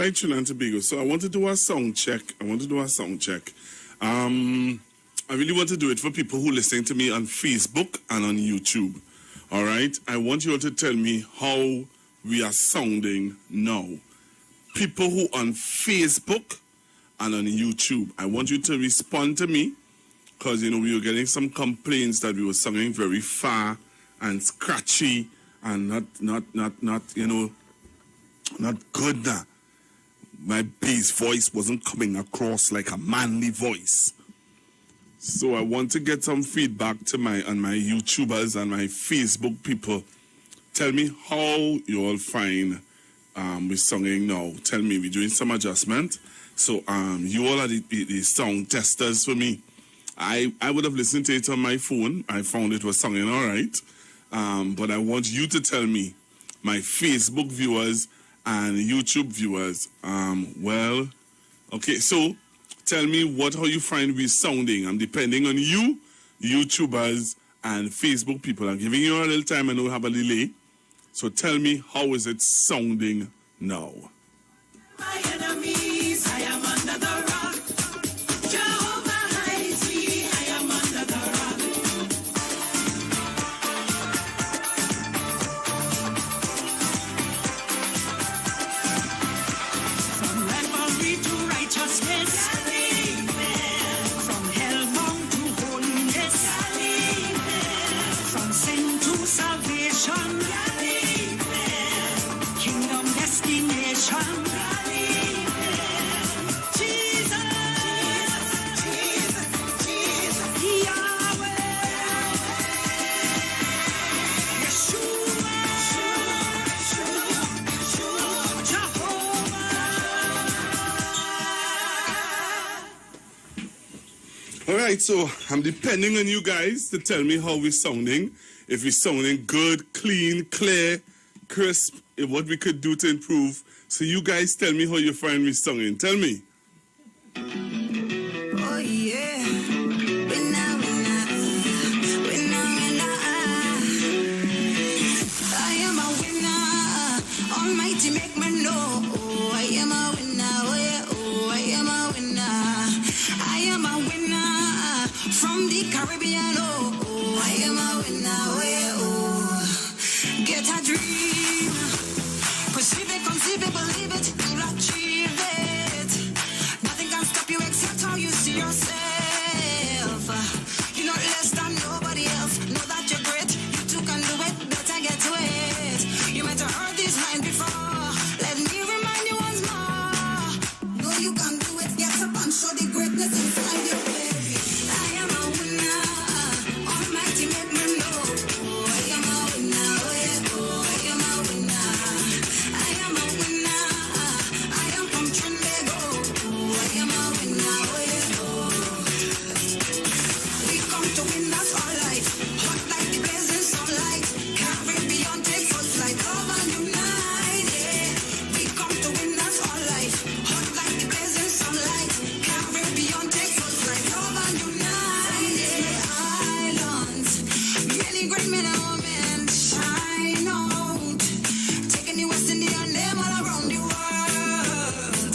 right, Trinidad and Tobago. So I want to do a sound check. I really want to do it for people who listen to me on Facebook and on YouTube. All right? I want you all to tell me how we are sounding now. People who on Facebook and on YouTube, I want you to respond to me because, we were getting some complaints that we were sounding very far and scratchy and not good now. My bass voice wasn't coming across like a manly voice. So I want to get some feedback on my YouTubers and my Facebook people. Tell me how you all find we're singing now. Tell me, we're doing some adjustment. So you all are the sound testers for me. I would have listened to it on my phone. I found it was sounding all right. But I want you to tell me, my Facebook viewers and YouTube viewers, okay, so tell me how you find we sounding. I'm depending on you, YouTubers, and Facebook people. I'm giving you a little time. I know we have a delay. So tell me, how is it sounding now? My enemies, I am under the rock. Jehovah hides me, I am under the rock. From revelry to righteousness, from hellbound to holiness, from sin to salvation, kingdom destination. Jesus, Iwer, Yeshua, Jehovah. All right, so I'm depending on you guys to tell me how we're sounding. If we're sounding good, clean, clear, crisp, what we could do to improve. So you guys tell me how you find me singing. Tell me. Oh yeah, winner. I am a winner. Almighty make me know. Oh, I am a winner. Oh yeah, oh, I am a winner. I am a winner from the Caribbean. Oh, I am a winner. Oh yeah, oh, get a dream. Perceive it, conceive it, believe it, you'll achieve it. Nothing can stop you except how you see yourself. You're not less than nobody else. Know that you're great, you too can do it. Better get to it. You might have heard this line before. Let me remind you once more. No, you can do it. Get up and show the greatness inside you, baby. I am a winner. Almighty make me know. Oh, I am a winner. Oh, yeah. Oh, I am a winner. I am a winner. I am from Trinidad. Oh, I am a winner. Oh, yeah. Oh. We come to win, that's our life. Hot like the blazing sunlight. Caribbean take full flight. Love and unite, yeah. We come to win, that's our life. Hot like the blazing sunlight. Caribbean take full flight. Love and unite, yeah. Islands, many great men and women shine out. Taking the West Indian name all around the world.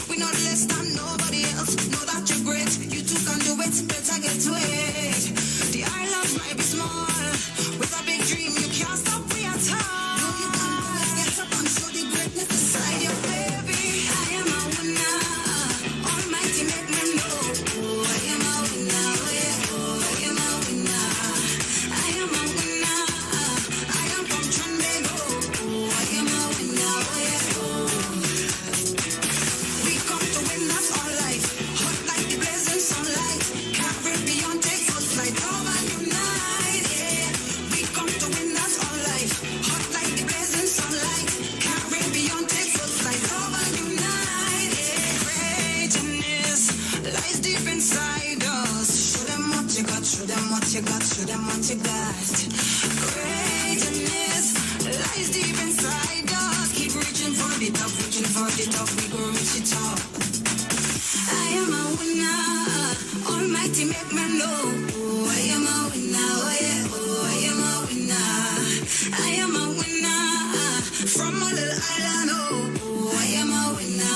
We're not less than nobody else. Know that you're great. You too can do it. Better get to it. The islands might be small. With a big dream, you can't stop we at all. No, you can do it. Get up and show the greatness inside your baby. I am a winner. Almighty make me know. Oh, I am a winner. Oh, yeah. Oh, I am a winner. I am a winner. I am from Trinidad. Oh, I am a winner. Oh, yeah. Oh. We come to win, that's our life. Hot like the blazing sunlight. Caribbean take full flight. Love and unite, yeah. We come to win, that's our life. Hot like the blazing sunlight. Caribbean take full flight. Love and unite, yeah. Greatness lies deep inside us. Show them what you got. Show them what you got. Show them what you got. Greatness lies deep inside us. Keep reaching for the top. Reaching for the top. We go reach the top. I am a winner. Almighty make me know. Oh, I am a winner. Oh, yeah. Oh, I am a winner. I am a winner from a little island. Oh, I am a winner.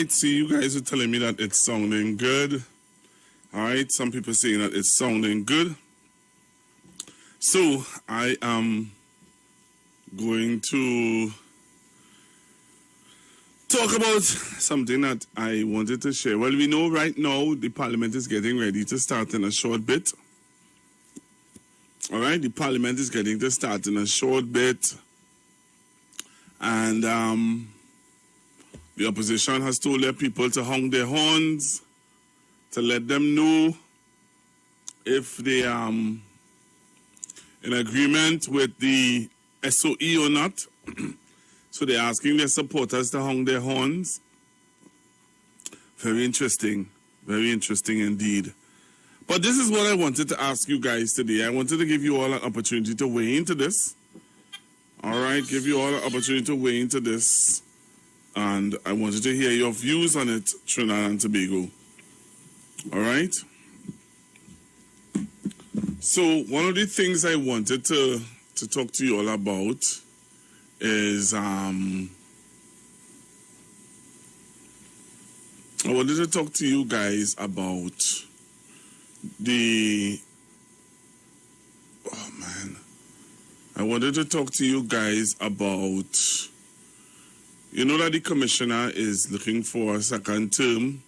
right, see, you guys are telling me that it's sounding good. All right, some people saying that it's sounding good. So I am going to talk about something that I wanted to share. Well, we know right now the Parliament is getting ready to start in a short bit. All right, the Parliament is getting to start in a short bit. And the opposition has told their people to hang their horns, to let them know if they are in agreement with the SOE or not. So they're asking their supporters to hang their horns. Very interesting indeed. But this is what I wanted to ask you guys today. I wanted to give you all an opportunity to weigh into this. All right, give you all an opportunity to weigh into this. And I wanted to hear your views on it, Trinidad and Tobago. All right? So one of the things I wanted to talk to you all about is I wanted to talk to you guys about I wanted to talk to you guys about, you know that the commissioner is looking for a second term,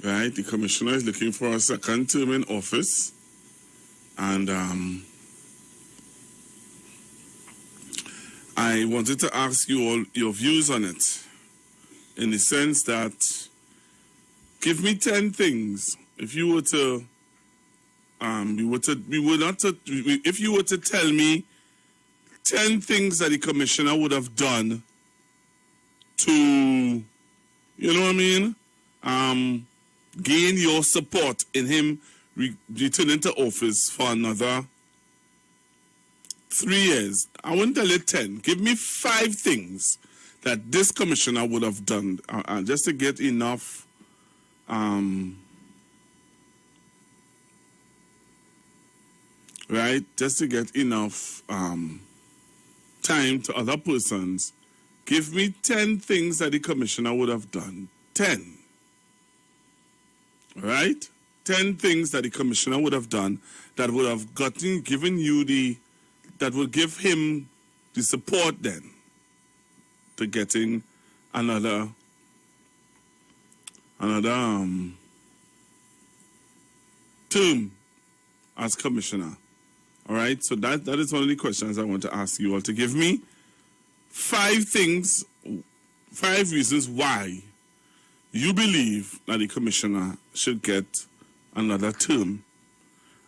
right? The commissioner is looking for a second term in office. And I wanted to ask you all your views on it, in the sense that, give me 10 things. If you were to, if you were to tell me 10 things that the commissioner would have done to, you know what I mean, gain your support in him returning to office for another 3 years. I wouldn't tell you 10. Give me 5 things that this commissioner would have done just to get enough right? Just to get enough time to other persons. Give me 10 things that the commissioner would have done. 10. Right? 10 things that the commissioner would have done that would have given you that would give him the support then to getting another term as commissioner. All right, so that is one of the questions I want to ask you all, to give me 5 reasons why you believe that the commissioner should get another term.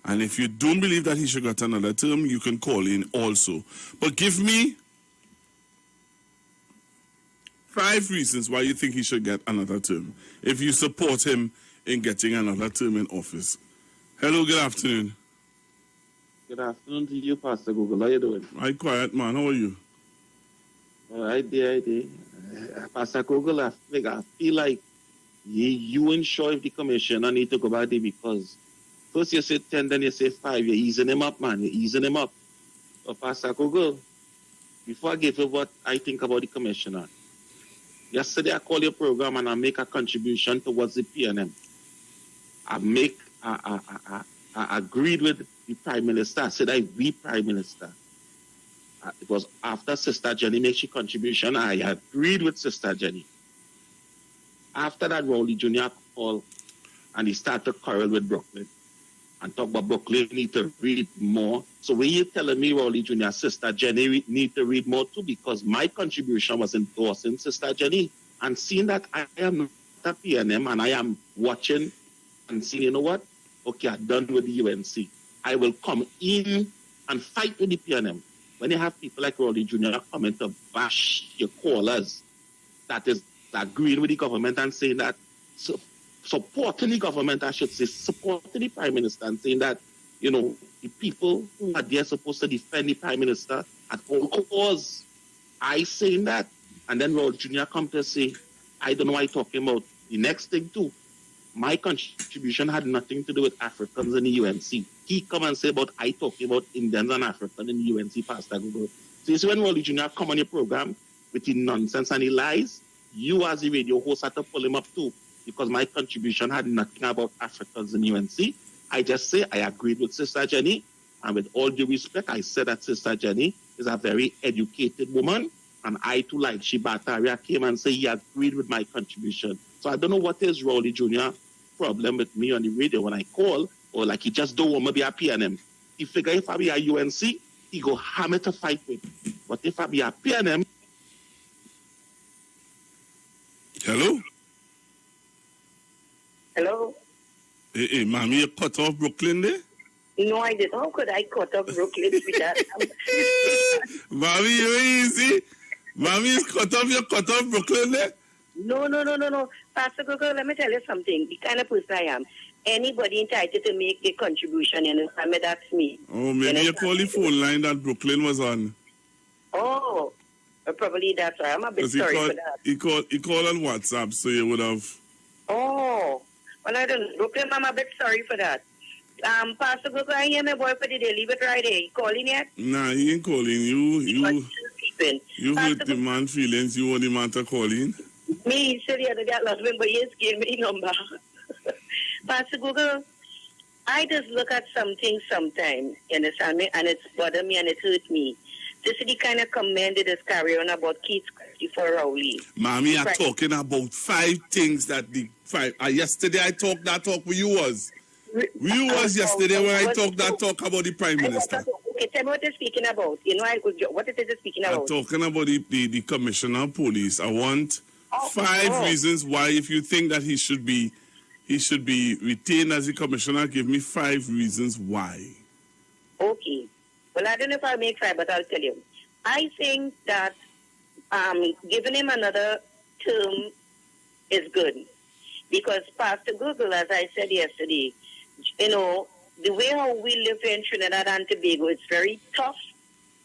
And if you don't believe that he should get another term, you can call in also. But give me 5 reasons why you think he should get another term, if you support him in getting another term in office. Hello, good afternoon. Good afternoon to you, Pastor Google. How you doing? Hi, quiet man. How are you? I did. Pastor Google, I feel like you ain't sure if the commissioner need to go back there, because first you say 10, then you say 5. You're easing him up, man. You're easing him up. So Pastor Google, before I give you what I think about the commissioner, yesterday I called your program and I make a contribution towards the PNM. I agreed with the Prime Minister. I said I be Prime Minister. It was after Sister Jenny made she contribution. I agreed with Sister Jenny. After that, Rowley Jr. called and he started to quarrel with Brooklyn and talk about Brooklyn need to read more. So when you're telling me Rowley Jr., Sister Jenny need to read more too, because my contribution was endorsing Sister Jenny, and seeing that I am not a PNM and I am watching and seeing, you know what? Okay, I'm done with the UNC. I will come in and fight with the PNM. When you have people like Rowley Jr. coming to bash your callers, that is agreeing with the government and saying that, supporting the government, I should say, supporting the Prime Minister and saying that, you know, the people who are there supposed to defend the Prime Minister at all costs. I saying that, and then Rowley Jr. come to say, I don't know what you're talking about. The next thing too, my contribution had nothing to do with Africans in the UNC. He come and say about I talking about Indians and Africans in the UNC, Pastor Google. So you see when Rowley Jr. come on your program with the nonsense and the lies, you as the radio host had to pull him up too, because my contribution had nothing about Africans in UNC. I just say I agreed with Sister Jenny, and with all due respect, I said that Sister Jenny is a very educated woman, and I too, like Shibataria, came and said he agreed with my contribution. So I don't know what is Rowley Jr. problem with me on the radio when I call, or like he just don't want me to be a PNM. He figure if I be a UNC, he go hammer to fight with. But if I be a PNM... Hello? Hello? Hey, mommy, you cut off Brooklyn there? No, I didn't. How could I cut off Brooklyn with that? Mommy, you easy. Mommy is cut off, you cut off Brooklyn there? No. Pastor Gogo, let me tell you something. The kind of person I am. Anybody entitled to make a contribution, you understand me? That's me. Oh, maybe you call the phone line that Brooklyn was on. Oh, probably that's right. I'm a bit sorry for that. He called on WhatsApp, so you would have... Oh, well, I don't know. Brooklyn, I'm a bit sorry for that. Pastor Gogo, I hear my boy for the day. Leave it right there. He calling yet? Nah, he ain't calling. You hurt the man's feelings. You want the man to call in? Me, he said the other day I lost him, but he just gave me the number. Pastor Google, I just look at something sometimes, you understand me, and it's bothered me and it hurt me. This is the kind of comment that is carry on about Keith for Rowley. Mommy, I'm talking about 5 things that the 5... yesterday I talked that talk where you was. You was yesterday when I talked that talk about the Prime Minister. Okay, tell me what you're speaking about. You know, what it is you're speaking about? I'm talking about the Commissioner of Police. I want 5 reasons why, if you think that he should be retained as the Commissioner, give me 5 reasons why. Okay. Well, I don't know if I'll make 5, but I'll tell you. I think that giving him another term is good. Because Pastor Google, as I said yesterday, you know, the way how we live in Trinidad and Tobago, it's very tough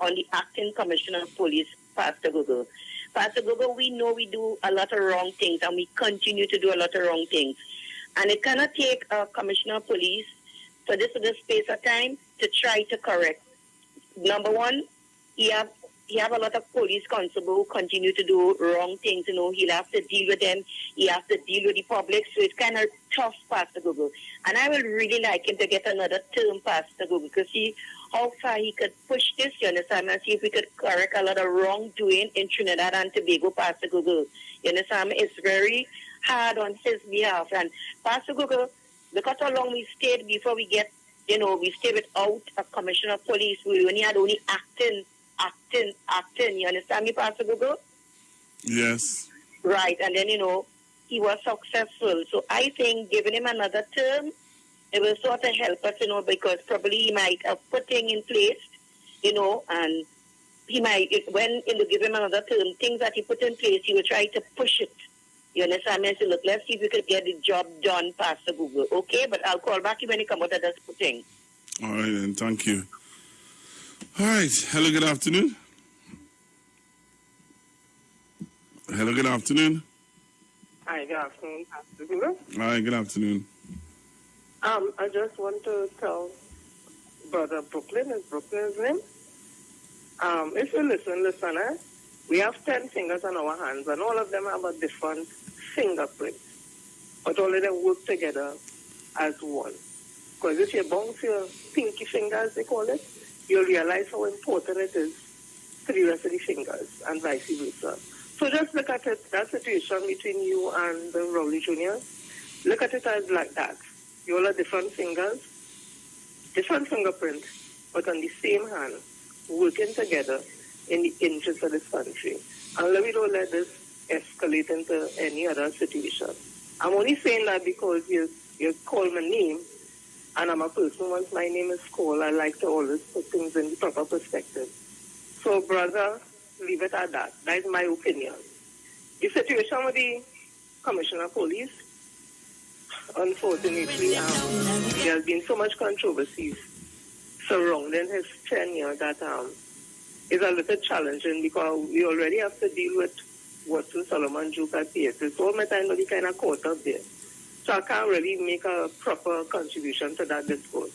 on the acting Commissioner of Police, Pastor Google. Pastor Google, we know we do a lot of wrong things, and we continue to do a lot of wrong things. And it cannot take a Commissioner of Police for this space of time to try to correct. Number one, he have a lot of police constables who continue to do wrong things. You know, he'll have to deal with them. He has to deal with the public. So it's kind of tough, Pastor Google. And I would really like him to get another term, Pastor Google, because see how far he could push this, you understand, and see if we could correct a lot of wrongdoing in Trinidad and Tobago, Pastor Google. You understand? It's very hard on his behalf. And Pastor Google, look at how long we stayed before we get, you know, we stayed without a Commissioner of Police. We only had acting. You understand me, Pastor Google? Yes. Right. And then, you know, he was successful. So I think giving him another term, it will sort of help us, you know, because probably he might have put things in place, you know, and he might, when you give him another term, things that he put in place, he will try to push it. You understand me? I said, look, let's see if we could get the job done, Pastor Google. Okay? But I'll call back when he comes out of this thing. All right, then. Thank you. All right. Hello, good afternoon. Hello, good afternoon. Hi, good afternoon, Pastor Google. Hi, good afternoon. I just want to tell Brother Brooklyn, is Brooklyn's name? If you listen, we have 10 fingers on our hands, and all of them have a different fingerprint, but all of them work together as one. Because if you bounce your pinky finger, as they call it, you'll realize how important it is to the rest of the fingers, and vice versa. So just look at it, that situation between you and the Rowley Jr., look at it as like that. You all have different fingers, different fingerprint, but on the same hand, working together in the interest of this country. And we don't let this escalate into any other situation. I'm only saying that because you call my name, and I'm a person, once my name is called, I like to always put things in the proper perspective. So, brother, leave it at that. That is my opinion. The situation with the Commissioner of Police, unfortunately, there has been so much controversy surrounding his tenure that is a little challenging because we already have to deal with Watson, Solomon, Duke, and PSS. So my time really kind of caught up there. So I can't really make a proper contribution to that discourse.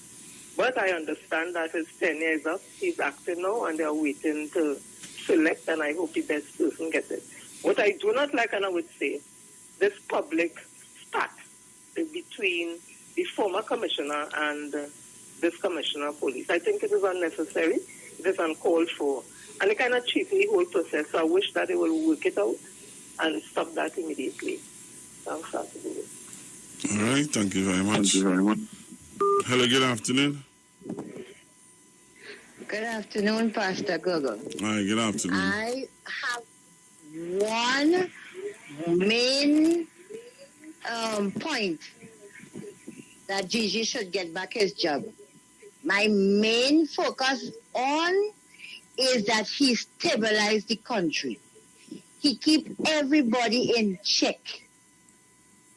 But I understand that his tenure is up. He's acting now, and they're waiting to select, and I hope the best person gets it. What I do not like, and I would say, this public spat between the former commissioner and this commissioner of police. I think it is unnecessary. It is uncalled for. And it kind of cheats the whole process. So I wish that they will work it out and stop that immediately. Thanks, All right. Thank you very much. Hello, good afternoon. Good afternoon, Pastor Gogo. Hi, good afternoon. I have one main point that Gigi should get back his job. My main focus on is that he stabilized the country. He keep everybody in check.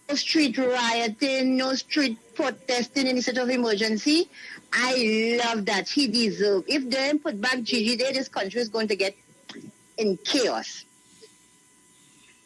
No street rioting, no street protesting in the state of emergency. I love that. He deserves. If they don't put back Gigi there, this country is going to get in chaos.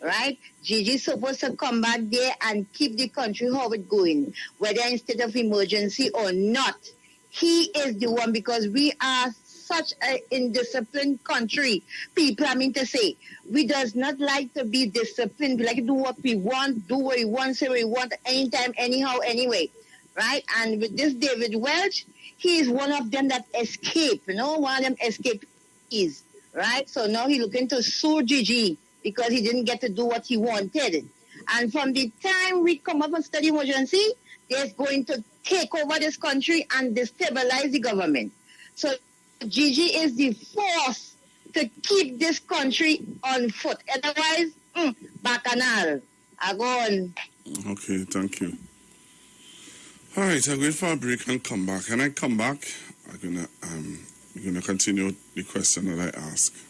Right? Gigi's supposed to come back there and keep the country how it's going, whether in state of emergency or not. He is the one, because we are such an indisciplined country. People, I mean to say, we does not like to be disciplined. We like to do what we want, do what we want, say what we want, anytime, anyhow, anyway. Right? And with this David Welch, he is one of them that escape, one of them escapees. Right? So now he's looking to sue Gigi because he didn't get to do what he wanted. And from the time we come up with state of emergency, they're going to take over this country and destabilize the government. So Gigi is the force to keep this country on foot. Otherwise, bacchanal. I go on. Okay, thank you. All right, I'm going for a break and come back. When I come back, we're gonna continue the question that I asked.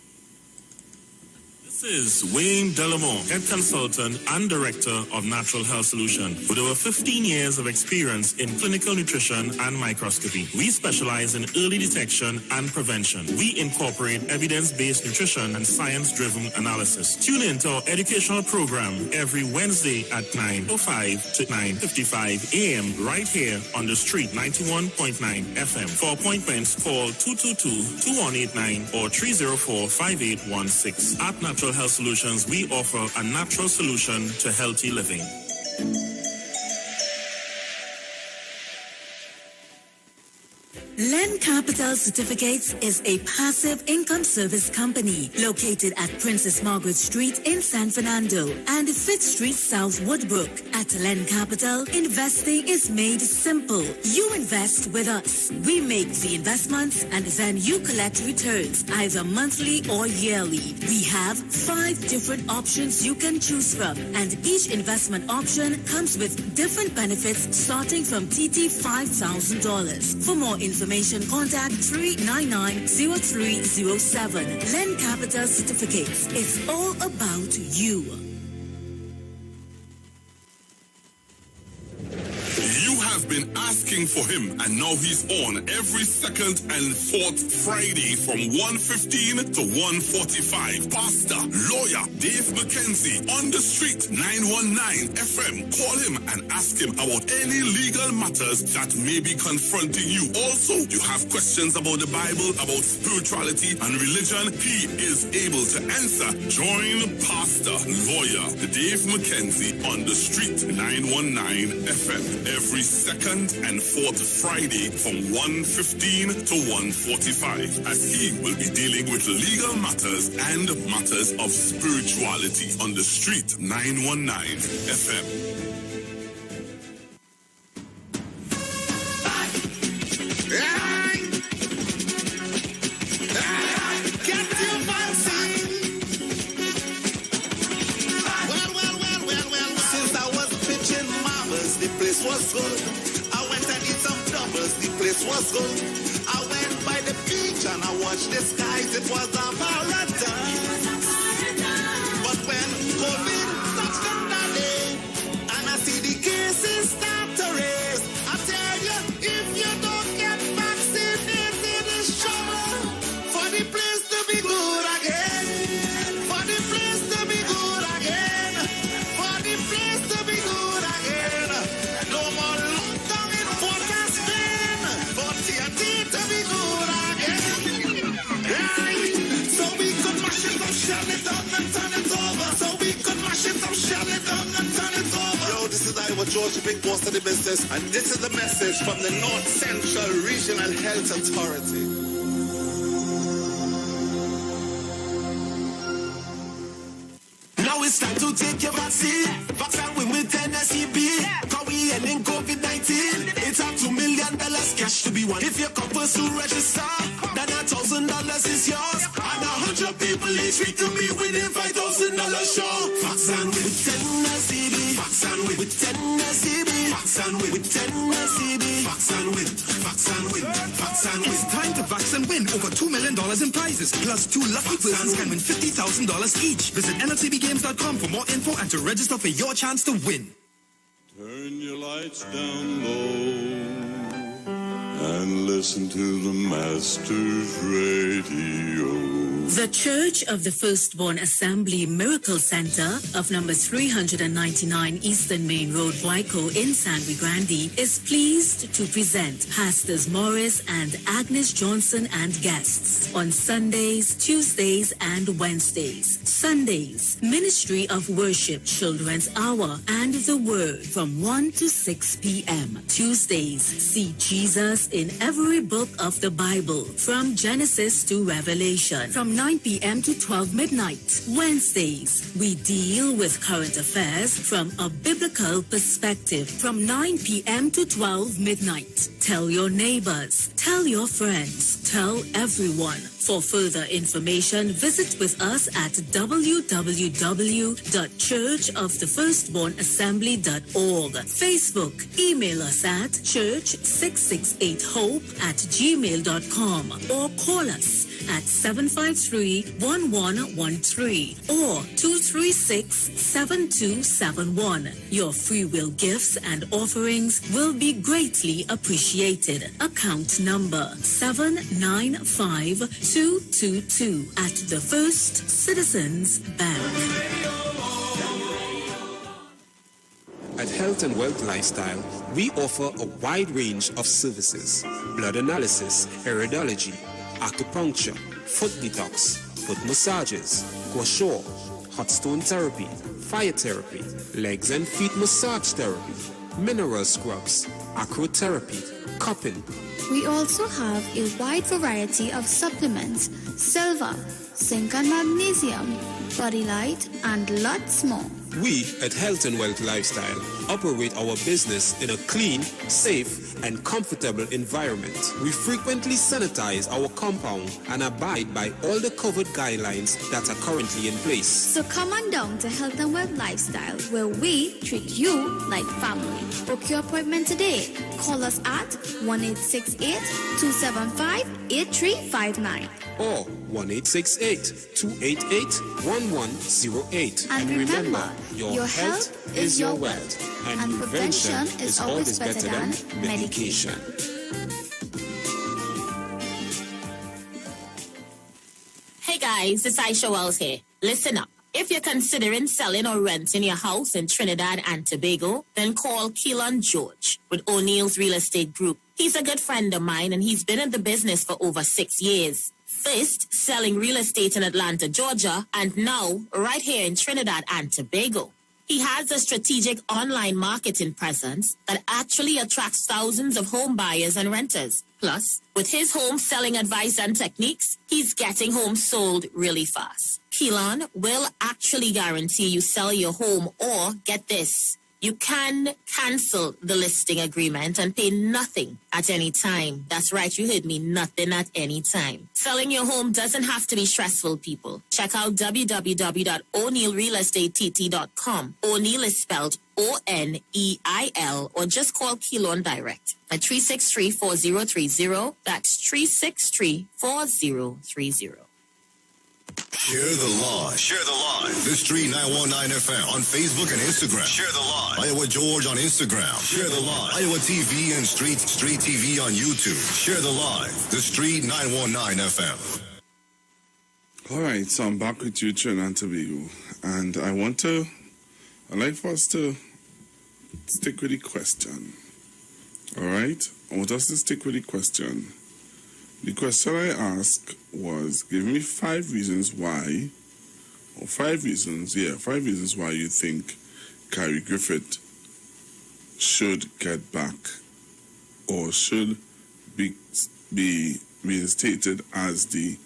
This is Wayne Delamore, Head Consultant and Director of Natural Health Solution. With over 15 years of experience in clinical nutrition and microscopy, we specialize in early detection and prevention. We incorporate evidence-based nutrition and science-driven analysis. Tune in to our educational program every Wednesday at 9:05 to 9:55 a.m. right here on the street, 91.9 FM. For appointments, call 222-2189 or 304-5816. At Natural Health Solutions, we offer a natural solution to healthy living. Land Capital Certificates is a passive income service company located at Princess Margaret Street in San Fernando and 5th Street South Woodbrook. At Land Capital, investing is made simple. You invest with us. We make the investments and then you collect returns either monthly or yearly. We have 5 different options you can choose from, and each investment option comes with different benefits starting from TT $5,000. For more information, contact 399-0307. Len Capital Certificates. It's all about you. You have been asking for him, and now he's on every second and fourth Friday from 1:15 to 1:45. Pastor, lawyer Dave McKenzie on the street, 919 FM. Call him and ask him about any legal matters that may be confronting you. Also, you have questions about the Bible, about spirituality and religion. He is able to answer. Join Pastor, lawyer Dave McKenzie on the street, 919 FM. Every second and fourth Friday from 1:15 to 1:45, as he will be dealing with legal matters and matters of spirituality on the street, 919 FM. Was good. I went and did some doubles, the place was good. I went by the beach and I watched the skies, it was a paradise. But when COVID touched on that day, and I see the cases start to raise, I tell you, if you don't get vaccinated, it's trouble for the place to be good again. For the place to be good again. For the place to be good again. No more lockdown in Port of Spain, for TNT to be good again. Right? So we could mash it up, shut it up, and turn it over. So Iowa, Georgia, big boss of the business. And this is the message from the North Central Regional Health Authority. Now it's time to take your vaccine. Vaccine with NSEB. Cause we ending COVID-19. It's up $2 million cash to be won. If you come first to register, then $1,000 is yours. And 100 people each week to be winning $5,000 show. Vaccine with NSEB. Vaccine with NSEB. Vaccine with NSEB. Vaccine with. It's time to vaccine win over $2 million in prizes. Plus 2 lucky persons can win $50,000 each. Visit NLCBGames.com for more info and to register for your chance to win. Turn your lights down low and listen to the Master's Radio. The Church of the Firstborn Assembly Miracle Center of number 399 Eastern Main Road, Waiko in San Luis Grande is pleased to present Pastors Morris and Agnes Johnson and guests on Sundays, Tuesdays, and Wednesdays. Sundays, Ministry of Worship Children's Hour and the Word from 1 to 6 p.m. Tuesdays, see Jesus in every book of the Bible from Genesis to Revelation from 9 p.m. to 12 midnight. Wednesdays, we deal with current affairs from a biblical perspective from 9 p.m. to 12 midnight. Tell your neighbors, tell your friends, tell everyone. For further information, visit with us at www.churchofthefirstbornassembly.org. Facebook, email us at church668hope@gmail.com or call us at 753-1113 or 236-7271. Your free will gifts and offerings will be greatly appreciated. Account number 795222 at the First Citizens Bank. At Health and Wealth Lifestyle, we offer a wide range of services: blood analysis, iridology, acupuncture, foot detox, foot massages, gua sha, hot stone therapy, fire therapy, legs and feet massage therapy, mineral scrubs, acrotherapy, cupping. We also have a wide variety of supplements: silver, zinc and magnesium, body light, and lots more. We at Health and Wealth Lifestyle operate our business in a clean, safe, and comfortable environment. We frequently sanitize our compound and abide by all the COVID guidelines that are currently in place. So come on down to Health and Wealth Lifestyle, where we treat you like family. Book your appointment today. Call us at 1-868-275-8359 or 1-868-288-1108. And remember, your health is your wealth, and prevention is always better than medication. Hey guys, it's Aisha Wells here. Listen up. If you're considering selling or renting your house in Trinidad and Tobago, then call Keelan George with O'Neill's Real Estate Group. He's a good friend of mine and he's been in the business for over 6 years. First, selling real estate in Atlanta, Georgia, and now right here in Trinidad and Tobago. He has a strategic online marketing presence that actually attracts thousands of home buyers and renters. Plus, with his home selling advice and techniques, he's getting homes sold really fast. Keelan will actually guarantee you sell your home, or get this, you can cancel the listing agreement and pay nothing at any time. That's right, you heard me, nothing at any time. Selling your home doesn't have to be stressful, people. Check out www.o'neillrealestatet.com. O'Neill is spelled O-N-E-I-L, or just call Keelan direct at 363-4030. That's 363-4030. Share the live. Share the live. The Street 919 FM on Facebook and Instagram. Share the live. Iowa George on Instagram. Share the live. Iowa TV and Street TV on YouTube. Share the live. The Street 919 FM. All right, so I'm back with you, Trinidad and Tobago, and I'd like for us to stick with the question. All right, I want us to stick with the question. The question I asked was, give me 5 reasons why, or 5 reasons why you think Carrie Griffith should get back or should be reinstated as the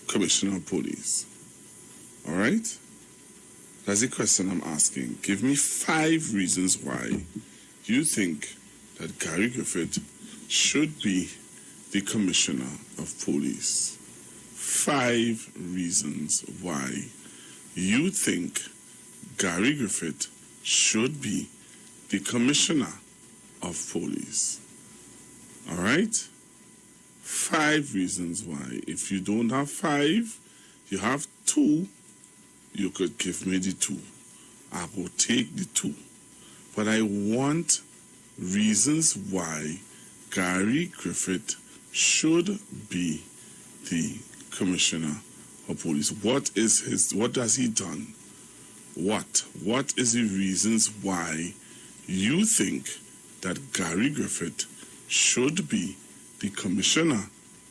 Commissioner of Police. All right? That's the question I'm asking. Give me 5 reasons why you think that Gary Griffith should be the Commissioner of Police. 5 reasons why you think Gary Griffith should be the Commissioner of Police. All right? 5 reasons why. If you don't have 5, you have 2, you could give me the 2. I will take the 2. But I want reasons why Gary Griffith should be the Commissioner of Police. What has he done? What is the reasons why you think that Gary Griffith should be the Commissioner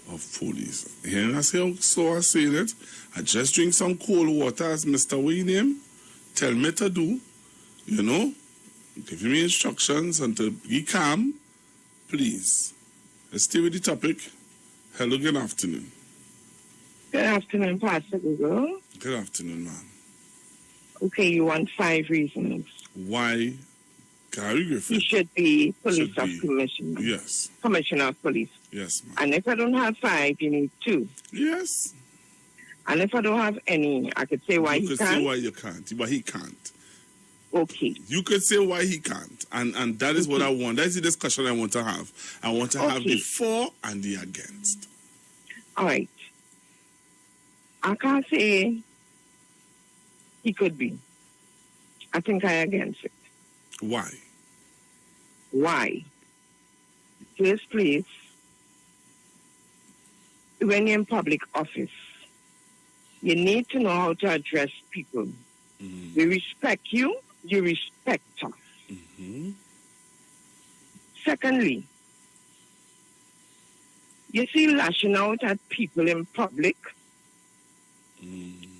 of Police? And I say, so I say that I just drink some cold water as Mr. Wayne tell me to do, give me instructions and to be calm. Please, let's stay with the topic. Hello, good afternoon. Good afternoon, Pastor Google. Good afternoon, ma'am. Okay, you want 5 reasons why Gary Griffith he should be Commissioner. Yes. Commissioner of Police. Yes, ma'am. And if I don't have 5, you need 2. Yes. And if I don't have any, I could say why he can't. You could say why you can't, but he can't. Okay. You could say why he can't, and that is what I want. That's the discussion I want to have. I want to have the for and the against. All right. I can't say he could be. I think I against it. Why? Why? First place, when you're in public office, you need to know how to address people. Mm-hmm. We respect you, you respect us. Mm-hmm. Secondly, you see lashing out at people in public,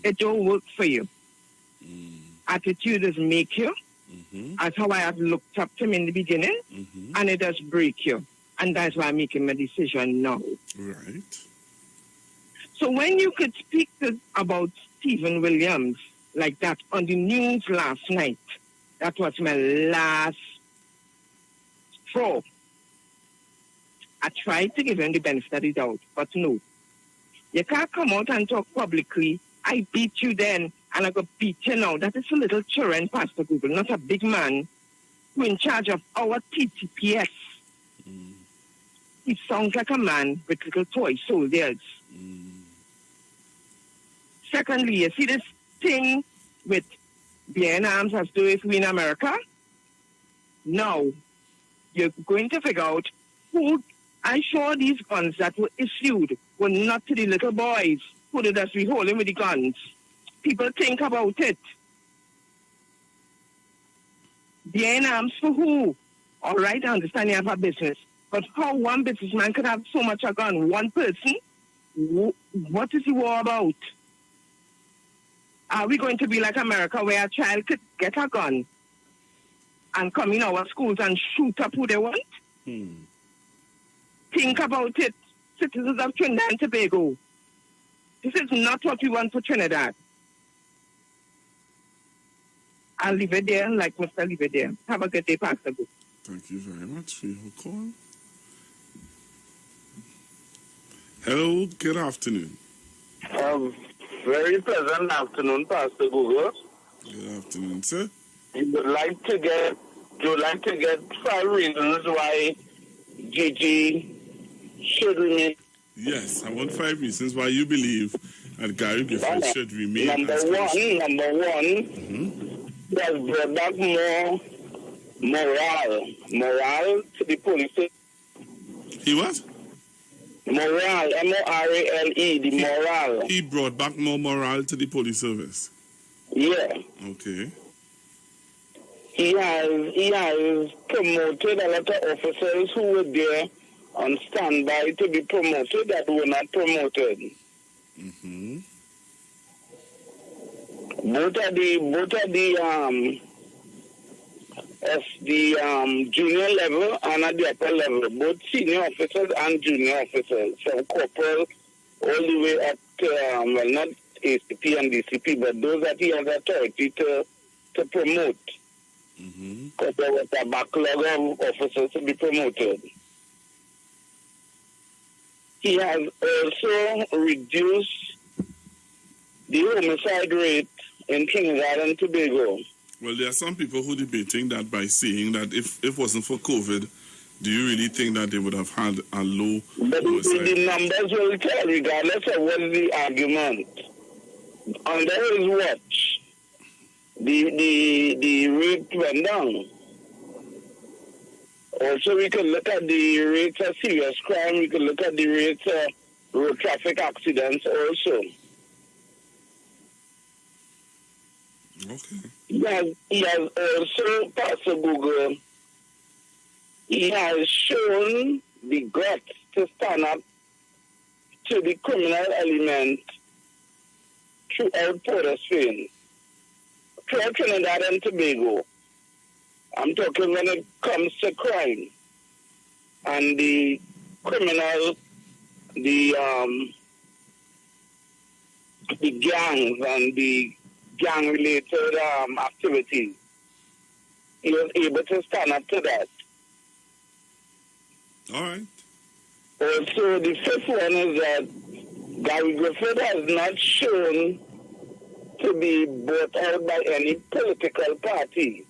it don't work for you. Attitude does make you. That's how I have looked up to him in the beginning, and it does break you. And that's why I'm making my decision now. Right. So when you could speak about Stephen Williams like that on the news last night, that was my last straw. I tried to give him the benefit of the doubt, but no. You can't come out and talk publicly, I beat you then, and I go beat you now. That is a little children, Pastor Google, not a big man who in charge of our TTPS. He sounds like a man with little toy soldiers. Secondly, you see this thing with bearing arms has to do with we in America? Now, you're going to figure out who, I'm sure these guns that were issued were not to the little boys who did us holding with the guns. People think about it. Bearing arms for who? All right, I understand you have a business. But how one businessman could have so much a gun? One person? What is the war about? Are we going to be like America where a child could get a gun and come in our schools and shoot up who they want? Think about it, citizens of Trinidad and Tobago. This is not what we want for Trinidad. I'll leave it there like Mr. Leave it there. Have a good day, Pastor. Thank you very much for your call. Hello, good afternoon. Very pleasant afternoon, Pastor Google. Good afternoon, sir. You would like to get 5 reasons why Gigi should remain. Yes, I want 5 reasons why you believe that Gary Griffith should remain. Number one, he has brought back more morale to the police. He what? Morale, M-O-R-A-L-E, the morale. He brought back more morale to the police service. Yeah. Okay. He has promoted a lot of officers who were there on standby to be promoted that were not promoted. Mm-hmm. Both of the of the junior level and at the upper level, both senior officers and junior officers, from corporal all the way up to, well, not ACP and DCP, but those that he has authority to promote. Because there was a backlog of officers to be promoted. He has also reduced the homicide rate in Trinidad and Tobago. Well, there are some people who are debating that by saying that if it wasn't for COVID, do you really think that they would have had a low But homicide? the numbers will tell, regardless of what the argument. Under his watch, the rate went down. Also, we could look at the rates of serious crime. We could look at the rates of road traffic accidents also. Okay. He has also, Pastor Google, he has shown the guts to stand up to the criminal element throughout Port of Spain, throughout Trinidad and Tobago. I'm talking when it comes to crime and the criminal, the gangs and the gang-related activities. He was able to stand up to that. All right. Also, the fifth one is that Gary Griffith has not shown to be bought out by any political party.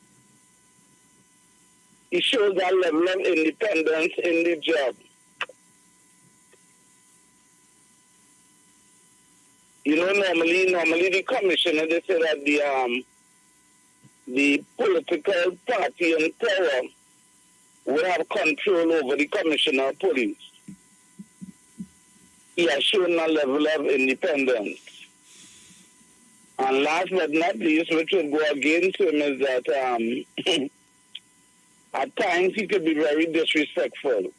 He shows that level of independence in the job. You know, normally the commissioner, they say that the political party in power will have control over the commissioner of police. He has shown a level of independence. And last but not least, which will go against him, is that at times he could be very disrespectful.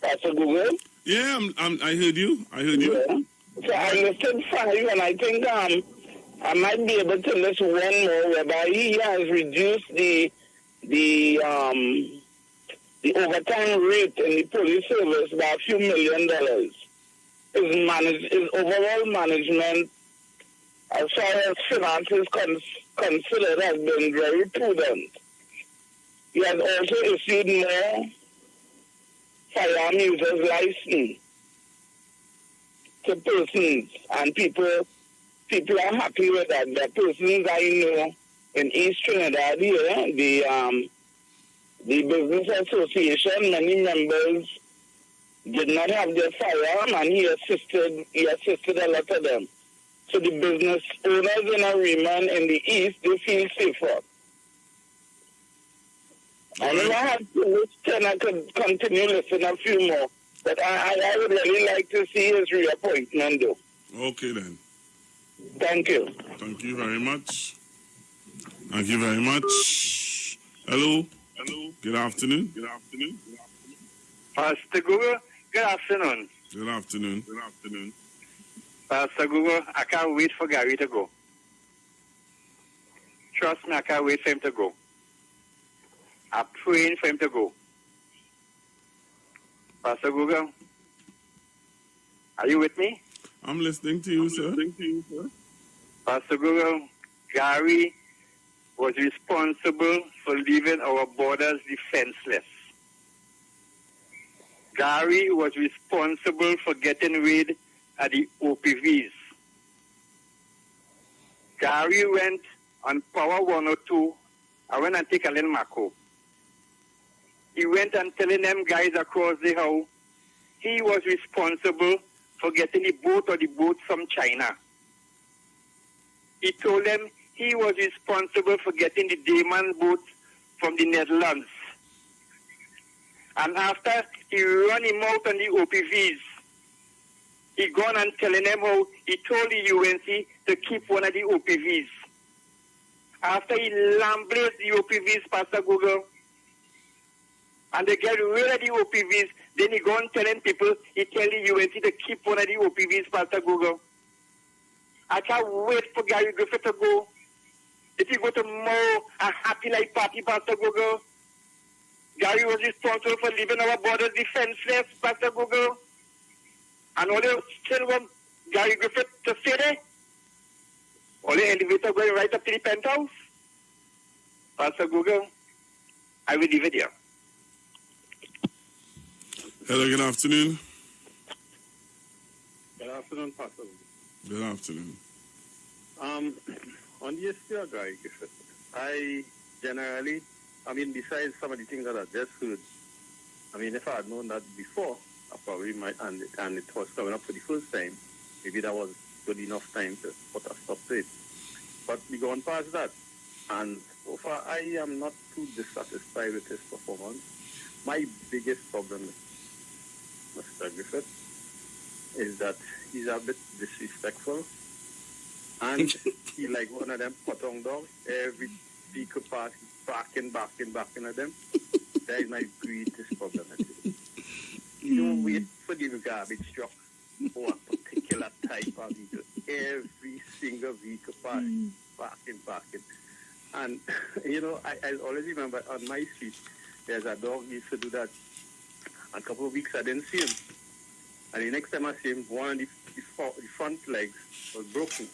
Pastor Google? Yeah, I heard you. Yeah. So I listed 5, and I think I might be able to list one more, whereby he has reduced the overtime rate in the police service by a few $1 million. His overall management, as far as finances considered, has been very prudent. He has also issued more firearm users license to persons, and people are happy with that. The persons I know in East Trinidad here, the business association, many members did not have their firearm, and he assisted a lot of them. So the business owners in Ariman in the East, they feel safer. And if I have to listen, I could continue listening a few more. But I would really like to see his reappointment, though. Okay, then. Thank you. Thank you very much. Thank you very much. Hello. Hello. Good afternoon. Good afternoon. Pastor Google, good afternoon. Good afternoon. Good afternoon. Pastor Google, I can't wait for Gary to go. Trust me, I can't wait for him to go. I'm praying for him to go. Pastor Google, are you with me? I'm listening to you, sir. Pastor Google, Gary was responsible for leaving our borders defenseless. Gary was responsible for getting rid of the OPVs. Gary went on Power 102. I went and take a little Mako. He went and telling them guys across the house he was responsible for getting the boat or the boats from China. He told them he was responsible for getting the Dayman boats from the Netherlands. And after he run him out on the OPVs, he gone and telling them how he told the UNC to keep one of the OPVs. After he lamblazed the OPVs, Pastor Google, and they get rid of the OPVs, then he go and telling people, he tell the UNC to keep one of the OPVs, Pastor Google. I can't wait for Gary Griffith to go If you go to more a happy life party, Pastor Google, Gary was responsible for leaving our borders defenseless, Pastor Google. And all you still want Gary Griffith to stay there? All the elevator going right up to the penthouse? Pastor Google, I will leave it here. Hello, good afternoon. Good afternoon, Pastor. Good afternoon. On the issue of Gary Griffith, I generally, besides some of the things that I just heard, if I had known that before, I probably might, and it was coming up for the first time, maybe that was good enough time to put a stop to it. But we gone past that, and so far I am not too dissatisfied with his performance. My biggest problem with Mr. Griffith is that he's a bit disrespectful, and he like one of them potong dogs. Every vehicle pass, barking at them. That is my greatest problem. You don't wait for the garbage truck or a particular type of vehicle. Every single vehicle pass, barking. And, I always remember on my street, there's a dog used to do that. A couple of weeks I didn't see him. And the next time I see him, one of the front legs was broken.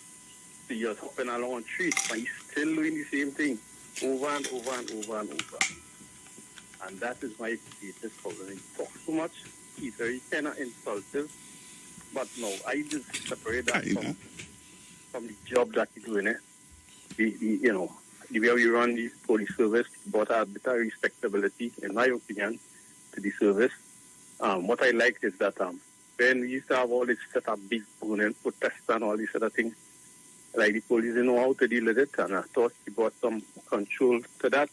So he was hopping along a tree, but he's still doing the same thing over and over. And that is my greatest problem. He talks too much. He's very kind of insultive. But no, I just separate that from the job that he's doing. The way we run the police service brought a bit of respectability, in my opinion, to the service. What I liked is that when we used to have all this set of big burning protests and all these other things, like the police didn't know how to deal with it, and I thought he brought some control to that.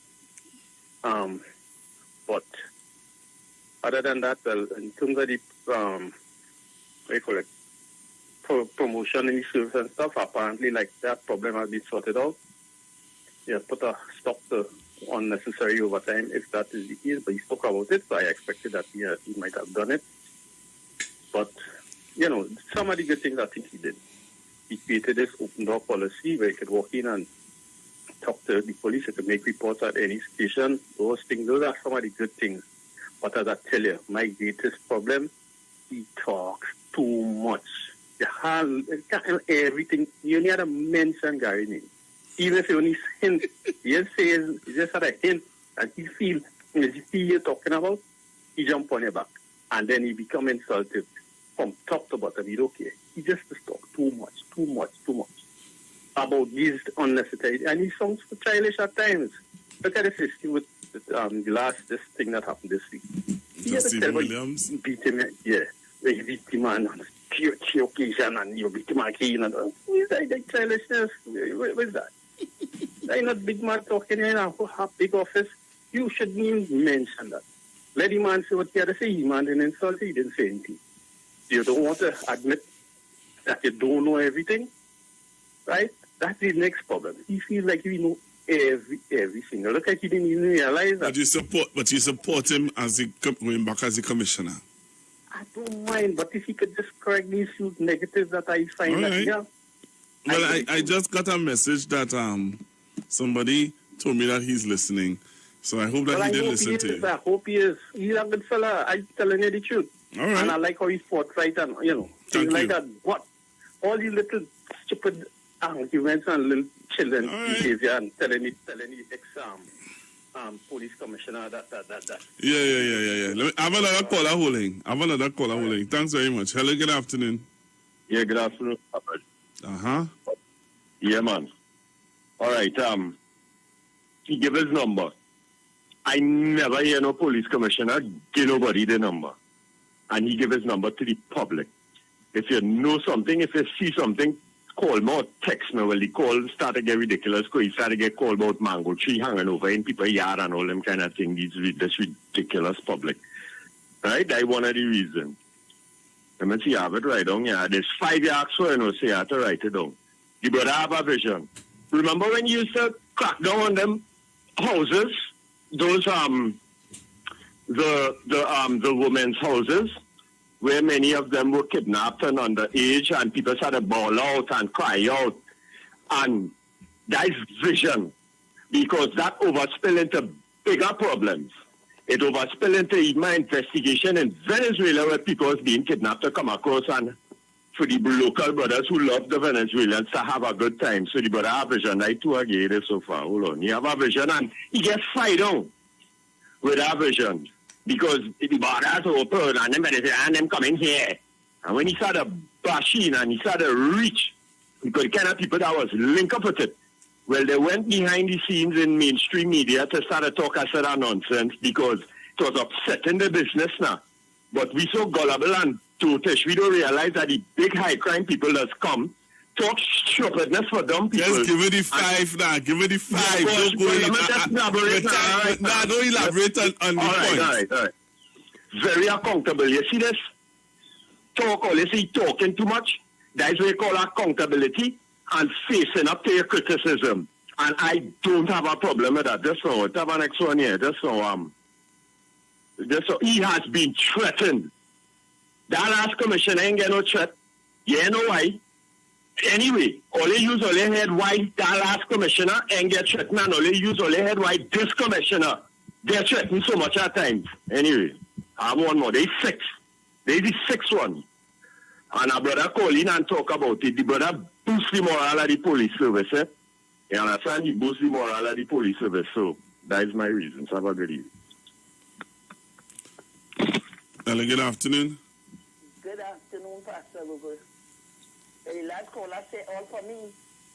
But other than that, well, in terms of the promotion in the service and stuff, apparently like that problem has been sorted out. Yeah, put a stop to unnecessary overtime if that is the case, but he spoke about it, so I expected that he might have done it. But, some of the good things I think he did. He created this open door policy where he could walk in and talk to the police, he could make reports at any station. Those are some of the good things. But as I tell you, my greatest problem, he talks too much. Everything, you only had to mention Gary name. Even if you only hint, he just had a hint, and he feels, if you see you talking about, he jump on your back. And then he become insultive from top to bottom. He don't care. He just talk too much about these unnecessary, and he sounds childish at times. Look at this issue with this thing that happened this week. Stephen Williams? Beat him, yeah. He beat him on key occasion, and you beat him again. And who's that childishness? What is that? I'm not big man talking in a big office. You shouldn't even mention that. Let the man say what he had to say. He man didn't insult, he didn't say anything. You don't want to admit that you don't know everything, right? That's the next problem. He feels like he knows every single. Look like he didn't even realize that. But you support him as he going back as a commissioner. I don't mind, but if he could just correct these few negatives that I find all that right. yeah. Well, I just got a message that somebody told me that he's listening. So I hope that he did listen to you. I hope he is. He's a good fella. I'm telling you the truth. All right. And I like how he's forthright and, things like that. What? All these little stupid arguments and little children behavior and telling the police commissioner that. Yeah. I have another caller holding. Thanks very much. Hello, good afternoon. Yeah, good afternoon. Uh-huh. Yeah, man. All right, he gave his number. I never hear no police commissioner give nobody the number. And he gave his number to the public. If you know something, if you see something, call me or text me. Well, the call start to get ridiculous because he started to get called about mango tree hanging over in people's yard and all them kind of thing. This ridiculous public. Right? That's one of the reasons. Let me see, I have it right down here. There's 5 yards so say I have to write it down. The brother have a vision. Remember when you used to crack down on them houses? Those the women's houses, where many of them were kidnapped and underage, and people started bawl out and cry out, and That is vision. Because that overspill into bigger problems. It overspill into even investigation in Venezuela where people was being kidnapped to come across, and for the local brothers who love the Venezuelans to have a good time. So the brother have vision. I too agree this so far. Hold on. He have a vision and he gets fired on with that vision. Because the borders open and them Venezuelans them coming here. And when he started bashing and he started reach, because the kind of people that was linked up with it, well, they went behind the scenes in mainstream media to start to talk a set of nonsense because it was upsetting the business now. But we so gullible and totish, we don't realize that the big high crime people that's come talk stupidness for dumb people. Just give me the five now. Give me the five. Don't go don't elaborate on the point. All right. Very accountable. You see this? Talk, or you see talking too much. That is what we call accountability and facing up to your criticism. And I don't have a problem with that. Just so, have an next one here. Just so, he has been threatened. That last commissioner ain't get no threat. You know why? Anyway, only use all your head why that last commissioner ain't get threatened, and only use all your head why this commissioner get threatened so much at times. Anyway, I have one more. There's six. There's the sixth one. And our brother call in and talk about it. The brother boost the morale of the police service. You understand? He boost the morale of the police service. So that is my reason. So have a good evening. Hello, good afternoon. Good afternoon, Pastor Google. The last caller say all for me.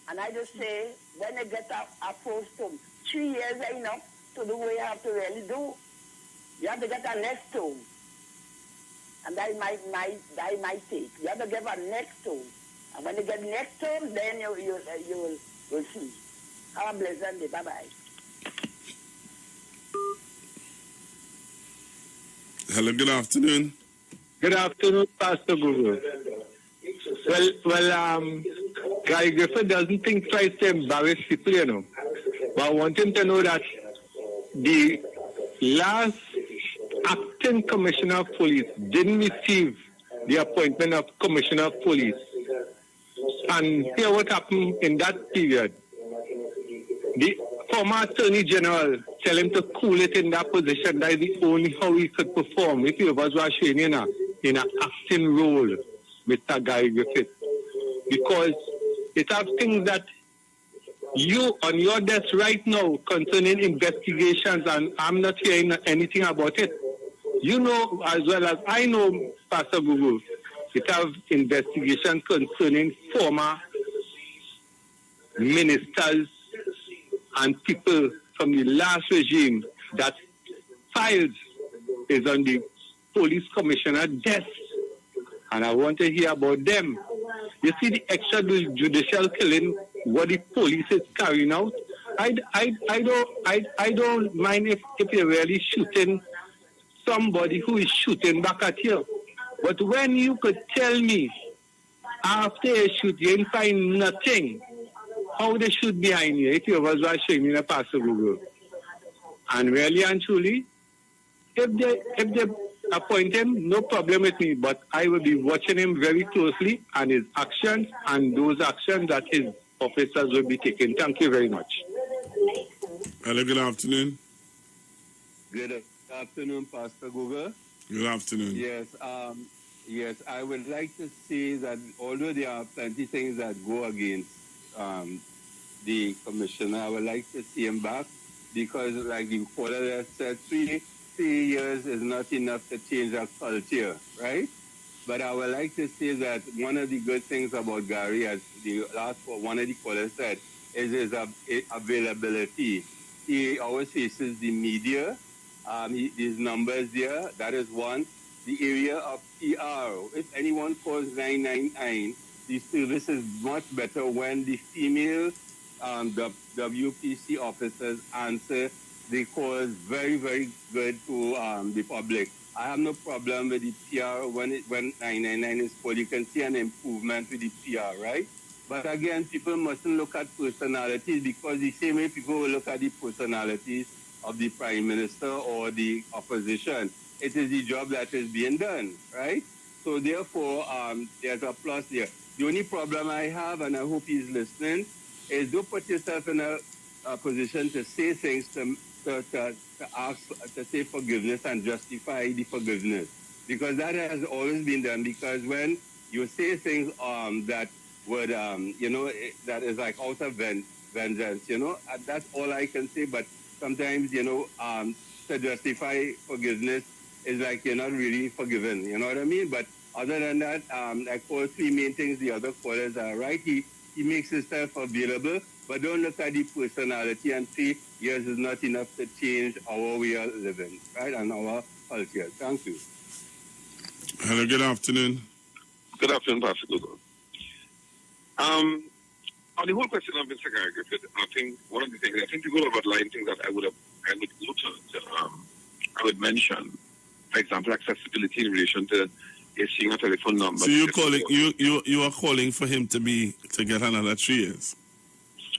And I just say, when they get a post to 3 years enough to do what you have to really do. You have to get a next term. And that might take. You have to give a next term. And when you get next term, then you will see. Have a blessed day. Bye-bye. Hello, good afternoon. Good afternoon, Pastor Google. Well, Guy Griffith doesn't think twice to embarrass people, you know. But I want him to know that the last acting commissioner of police didn't receive the appointment of commissioner of police. And here what happened in that period. The former attorney general tell him to cool it in that position. That is the only how he could perform. If he was watching in an acting role, Mr. Guy Griffith. Because it has things that you on your desk right now concerning investigations, and I'm not hearing anything about it. You know as well as I know, Pastor Gugu, it have investigations concerning former ministers and people from the last regime that files is on the police commissioner desk. And I want to hear about them. You see the extrajudicial killing, what the police is carrying out. I don't mind if you're really shooting somebody who is shooting back at you. But when you could tell me after a shoot you didn't find nothing, how they shoot behind you if you was watching in a Pastor Google. And really and truly, if they appoint him, no problem with me, but I will be watching him very closely and his actions and those actions that his officers will be taking. Thank you very much. Hello, good afternoon. Good afternoon, Pastor Google. Good afternoon. Yes, I would like to say that although there are plenty of things that go against the commissioner, I would like to see him back because, like the caller said, 3 years is not enough to change a culture, right? But I would like to say that one of the good things about Gary, as the last one of the callers said, is his availability. He always faces the media. His numbers there, that is one. The area of PR, if anyone calls 999, the service is much better when the female the WPC officers answer the calls very, very good to the public. I have no problem with the PR when 999 is called. You can see an improvement with the PR, right? But again, people mustn't look at personalities because the same way people will look at the personalities of the Prime Minister or the opposition. It is the job that is being done, right? So therefore, there's a plus there. The only problem I have, and I hope he's listening, is don't put yourself in a position to say things to ask, to say forgiveness and justify the forgiveness. Because that has always been done. Because when you say things that would, that is like out of vengeance, that's all I can say. But sometimes, to justify forgiveness is like you're not really forgiven. You know what I mean? But other than that, like all three main things the other callers are right. He makes himself available, but don't look at the personality and say, yes, is not enough to change our way of living, right, and our culture. Thank you. Hello, good afternoon. Good afternoon, Pastor Google. On the whole question of Mr. Gary Griffith, I think one of the things, I think people have outlined things that I would mention. For example, accessibility in relation to issuing a telephone number. So you are calling for him to get another 3 years.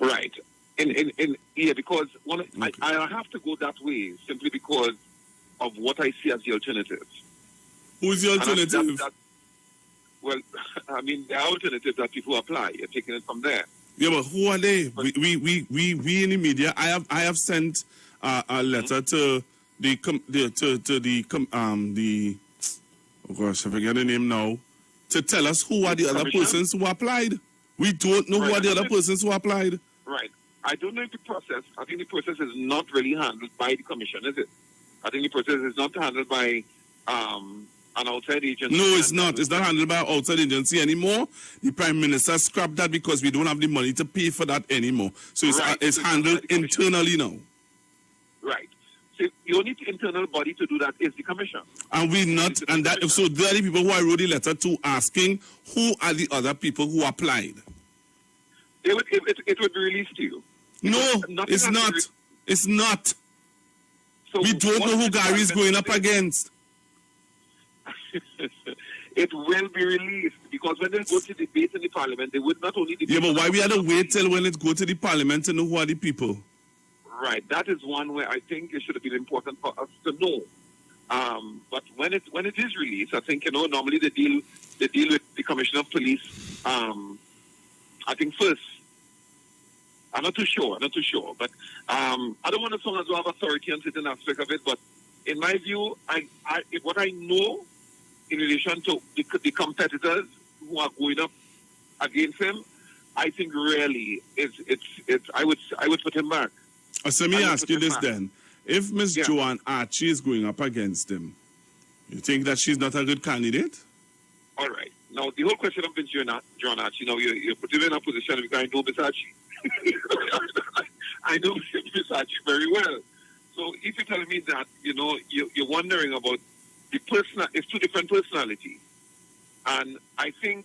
Right. Because I have to go that way simply because of what I see as the alternative. Who's the alternative? Well, I mean, there are alternatives that people apply. You're taking it from there. Yeah, but who are they? We in the media. I have sent a letter to the oh gosh, I forget the name now, to tell us who are the other persons who applied. We don't know who are the other persons who applied. Right. I don't know if I think the process is not really handled by the commission, is it? I think the process is not handled by an outside agency. No, it's not. It's not handled by an outside agency anymore. The Prime Minister scrapped that because we don't have the money to pay for that anymore. So it's handled internally now. Right. So the only internal body to do that is the commission. And we not, and that, so there are the people who I wrote the letter to asking who are the other people who applied. It would be released to you. No, it's not. It's not. So we don't know who Gary is going up against. It will be released because when they go to debate in the parliament, they would not only debate. Yeah, but why we had to wait till when it go to the parliament to know who are the people? Right, that is one where I think it should have been important for us to know. But when it is released, I think normally they deal with the Commissioner of Police. I think first. I'm not too sure, but I don't want to sound as though I have authority on certain aspect of it. But in my view, what I know in relation to the competitors who are going up against him, I think really I would put him back. So let me ask you this then. If Miss Joanne Archie is going up against him, you think that she's not a good candidate? All right. Now, the whole question of Miss Joanne Archie, you put him in a position because I know Miss Archie. I know Miss Archie very well. So if you're telling me that, you're wondering about it's two different personalities. And I think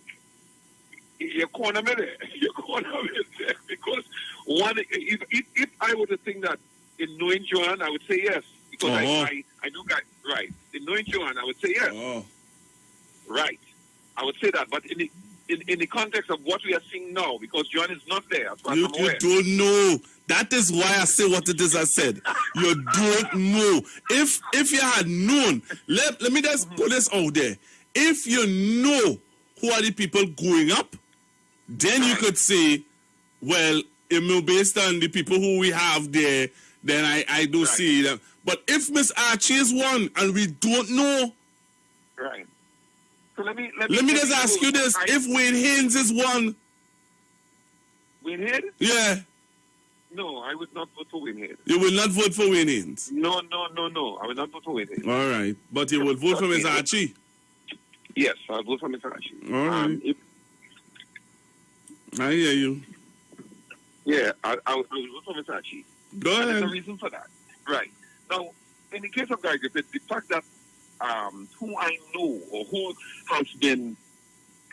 you're corner me there. Because one, if I were to think that in knowing Joanne, I would say yes. Because I know guys, right. In knowing Joanne, I would say yes. Oh. Right. I would say that. But in the context of what we are seeing now, because Joanne is not there, as far as I'm aware. You don't know. That is why I say what it is I said. You don't know. If you had known, let me just put this out there. If you know who are the people going up, then you could say, well, based on the people who we have there, then I do see them. But if Miss Archie is one and we don't know, right. So let me just ask you this: if Wayne Haynes is one, Wayne Haynes? Yeah. No, I would not vote for Wayne Haynes. You will not vote for Wayne Haynes? No. I will not vote for Wayne Haynes. All right, but you will vote for Miss Archie? Yes, I'll vote for Miss Archie. All right. I hear you. Yeah, I will vote for Miss Archie. Go ahead. There's a reason for that. Right. Now, in the case of Guy Griffith, the fact that who I know or who has been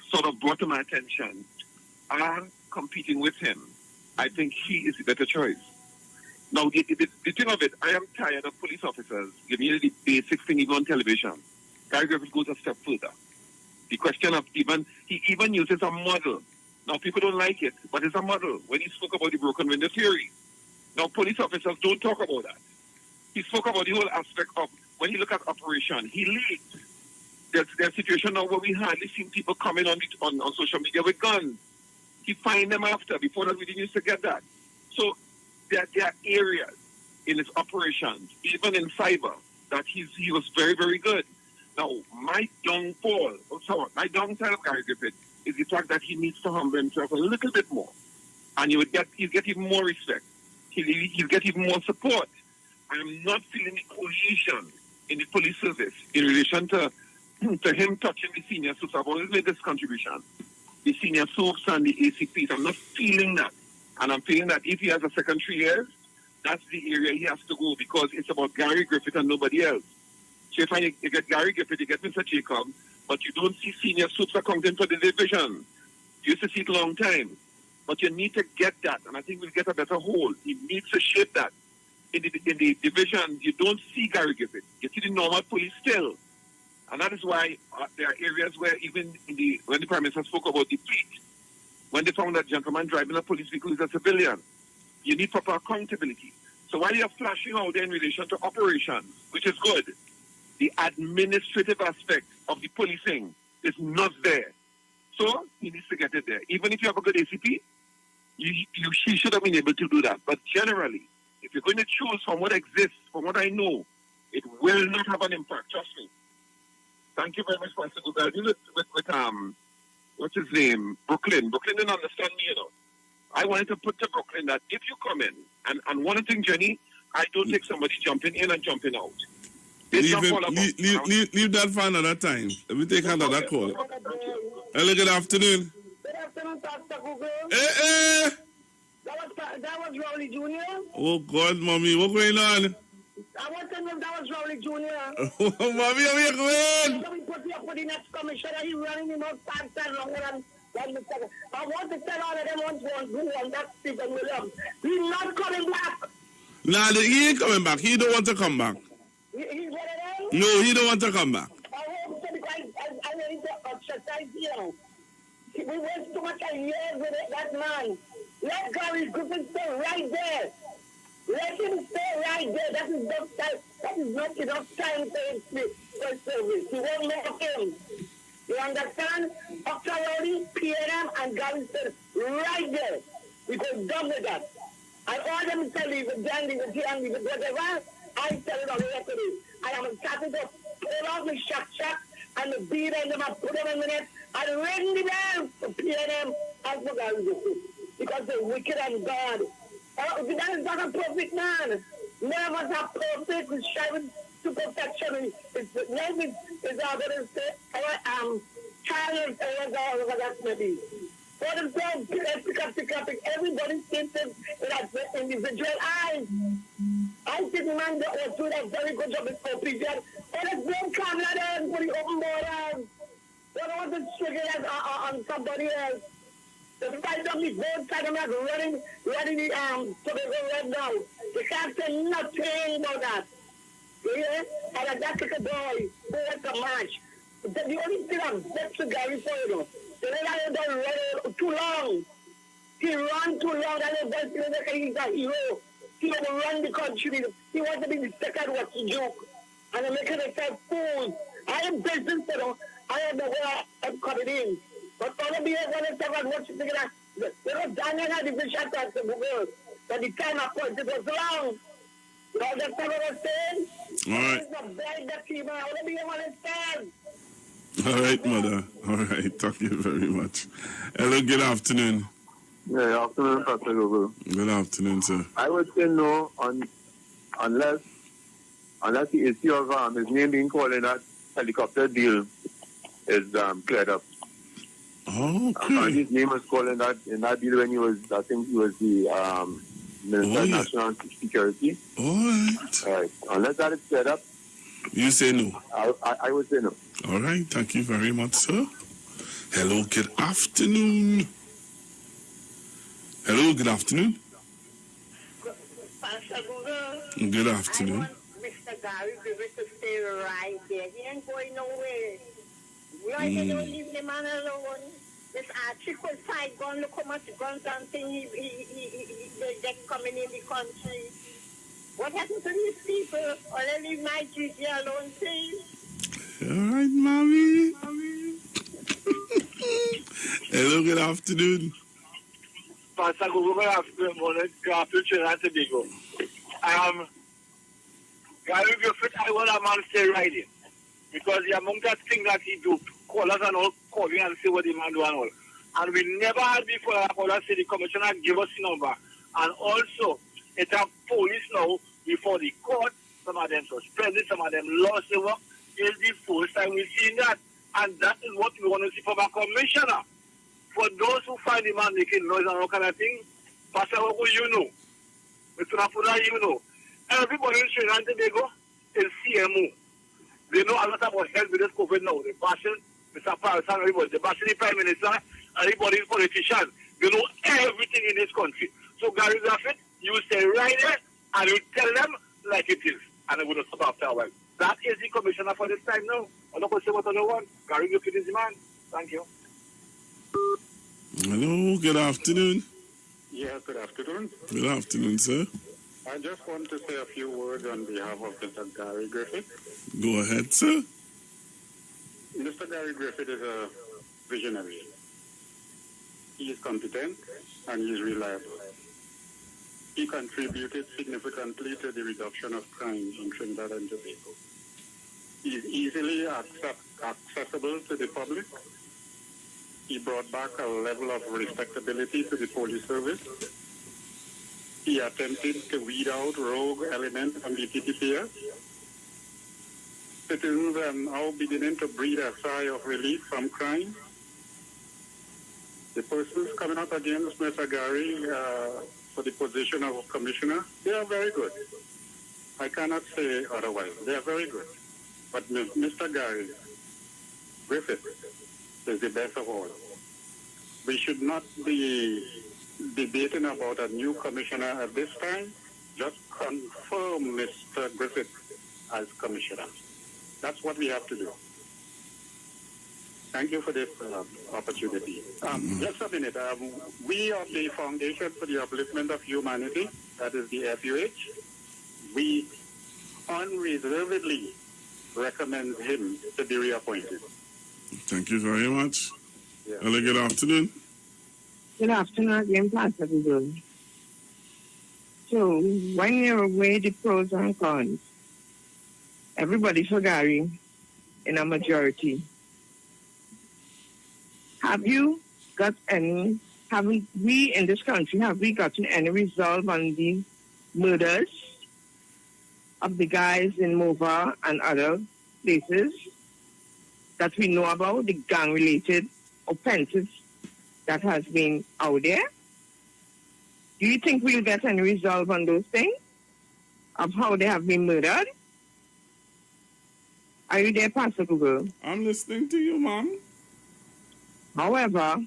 sort of brought to my attention and competing with him, I think he is the better choice. Now, the thing of it, I am tired of police officers giving you the basic thing even on television. Guy Griffith goes a step further. The question of he even uses a model. Now, people don't like it, but it's a model. When he spoke about the broken window theory. Now, police officers don't talk about that. He spoke about the whole aspect of, when you look at operation, he leaked. There's a situation now where we hardly see people coming on social media with guns. He find them after. Before that, we didn't used to get that. So there are areas in his operations, even in cyber, that he was very, very good. Now, my downfall of Gary Griffith is the fact that he needs to humble himself a little bit more. And he'll get even more respect. He'll get even more support. I'm not feeling the cohesion in the police service in relation to him touching the senior soups. I've always made this contribution. The senior soups and the ACPs, I'm not feeling that. And I'm feeling that if he has a second 3 years, that's the area he has to go, because it's about Gary Griffith and nobody else. So if you get Gary Griffith, you get Mr. Jacob, but you don't see senior soups accounting for the division. You used to see it a long time. But you need to get that, and I think we'll get a better hold. He needs to shape that. In the division, you don't see Gary Griffith. You see the normal police still. And that is why there are areas where even when the Prime Minister spoke about the fleet, when they found that gentleman driving a police vehicle is a civilian, you need proper accountability. So while you're flashing out there in relation to operations, which is good, the administrative aspect of the policing is not there. So he needs to get it there. Even if you have a good ACP, she should have been able to do that. But generally, if you're going to choose from what exists, from what I know, it will not have an impact. Trust me. Thank you very much, Pastor Google. I'll deal with what's his name? Brooklyn. Brooklyn didn't understand me, you know. I wanted to put to Brooklyn that if you come in, and one thing, Jenny, I don't take somebody jumping in and jumping out. Leave that for another time. Let me take another call. Hello, good afternoon. Good afternoon, Pastor Google. Hey. That was Rowley Jr. Oh, God, Mommy, what's going on? I want to know that was Rowley Jr. Oh, Mommy, how are you going? So we put you up for the next commissioner. He's running him out faster, longer than Mr. I want to tell all of them once, that's Stephen Williams. He's not coming back. Nah, he ain't coming back. He don't want to come back. He's one of them? No, he don't want to come back. I hope so, because I need to exercise here. We waste too much years with that man. Let Gary Griffith stay right there. Let him stay right there. That is not enough time for his service. He won't make him. You understand? After Rowley, PNM, and Gary stay right there. We could done with that. And all them tell you, then leave it here and leave it whatever, I tell it already yesterday. I am starting to pull off the shack and the beat and them, I put them in the net and ring the bell for PNM and for Gary Griffith. Because they're wicked and God. That is not a perfect man. None of us are perfect. We're striving to perfection. Life is our better state. Child or whatever that may be. For themselves, pick up. Everybody thinks in individual eyes. I think man that was doing a very good job with OPG. And it's blame Canada for the open borders. They don't want to trigger on somebody else. The fight of me, both sides of me are running the to the right now. They can't say nothing about that. Yeah? And that's like a boy who wants a match. The only thing I'm vexed with Gary for, you know, the guy done run too long. He ran too long, and he's a hero. He will run the country. He wants to be the second what's a joke. And they're making themselves fools. I am business, you know. I am the way I'm coming in. But all of you are going to talk about what you think of that. They don't die in the vision of the world. But the time appointed was long. You understand what I'm saying? All right. It's not bad that team. All of you understand. All right, Mother. All right. Thank you very much. Hello, good afternoon. Yeah, afternoon, Pastor Google. Good afternoon, sir. I would say no unless the issue of his name being called in that helicopter deal is cleared up. Oh, okay. And his name was called in that deal when he was, I think he was the Minister of National Security. All right. All right. Unless that is cleared up. You say no. I would say no. All right. Thank you very much, sir. Hello, good afternoon. Hello, good afternoon. Pastor Google. Good afternoon. I want Mr. Gary Griffith to stay right there. He ain't going nowhere. Why they don't leave the man alone? This triple side gun, look how much guns and things they're coming in the country. What happened to these people? Or they leave my duty alone, please? All right, mommy. Hello, good afternoon. Pastor Google, good afternoon, Trinidad and Tobago. Gary Griffith, I want a man stay riding. Because the amount of things that he do, call us and all, calling and see what the man do and all. And we never had before that call us, say the commissioner give us the number. And also, it's a police now before the court. Some of them suspended, some of them lost their work. It's the first time we've seen that. And that is what we want to see from our commissioner. For those who find the man making noise and all kind of thing, Pastor Ogo, you know. Mr. Nafuda, you know. Everybody in Trinidad and Tobago is CMO. They know a lot about health with this COVID now. They bashing Mr. Paris and everybody. They bashing the Prime Minister, everybody is politician. They know everything in this country. So Gary Griffith, you stay right there and you tell them like it is. And they will stop after a while. That is the commissioner for this time now. I'm not going to say what I don't want. Gary Griffith is the man. Thank you. Hello, good afternoon. Yeah, good afternoon. Good afternoon, sir. I just want to say a few words on behalf of Mr. Gary Griffith. Go ahead, sir. Mr. Gary Griffith is a visionary. He is competent and he is reliable. He contributed significantly to the reduction of crime in Trinidad and Tobago. He is easily accessible to the public. He brought back a level of respectability to the police service. He attempted to weed out rogue elements from the TTPS. Citizens are now beginning to breathe a sigh of relief from crime. The persons coming up against Mr. Gary for the position of commissioner, they are very good. I cannot say otherwise. They are very good. But Mr. Gary Griffith is the best of all. We should not be debating about a new commissioner at this time. Just confirm Mr. Griffith as commissioner. That's what we have to do. Thank you for this opportunity. Just a minute. We of the Foundation for the Upliftment of Humanity, that is the FUH, we unreservedly recommend him to be reappointed. Thank you very much. Yeah. Hello, good afternoon. Good afternoon again, Pastor Google. So, when you weigh the pros and cons, everybody for Gary in a majority. Haven't we in this country, have we gotten any resolve on the murders of the guys in Mova and other places that we know about, the gang-related offenses that has been out there? Do you think we'll get any resolve on those things of how they have been murdered? Are you there, Pastor Google? I'm listening to you, Mom. However,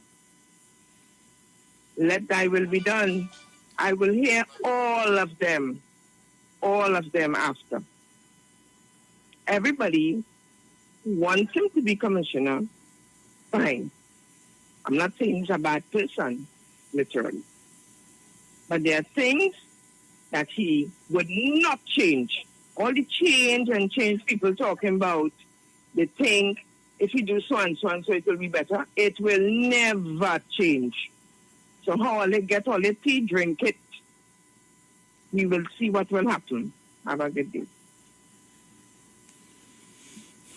let thy will be done. I will hear all of them after. Everybody wants him to be commissioner, fine. I'm not saying he's a bad person, literally. But there are things that he would not change. All the change people talking about, they think if you do so and so and so it will be better. It will never change. So how they get all the tea, drink it. We will see what will happen. Have a good day.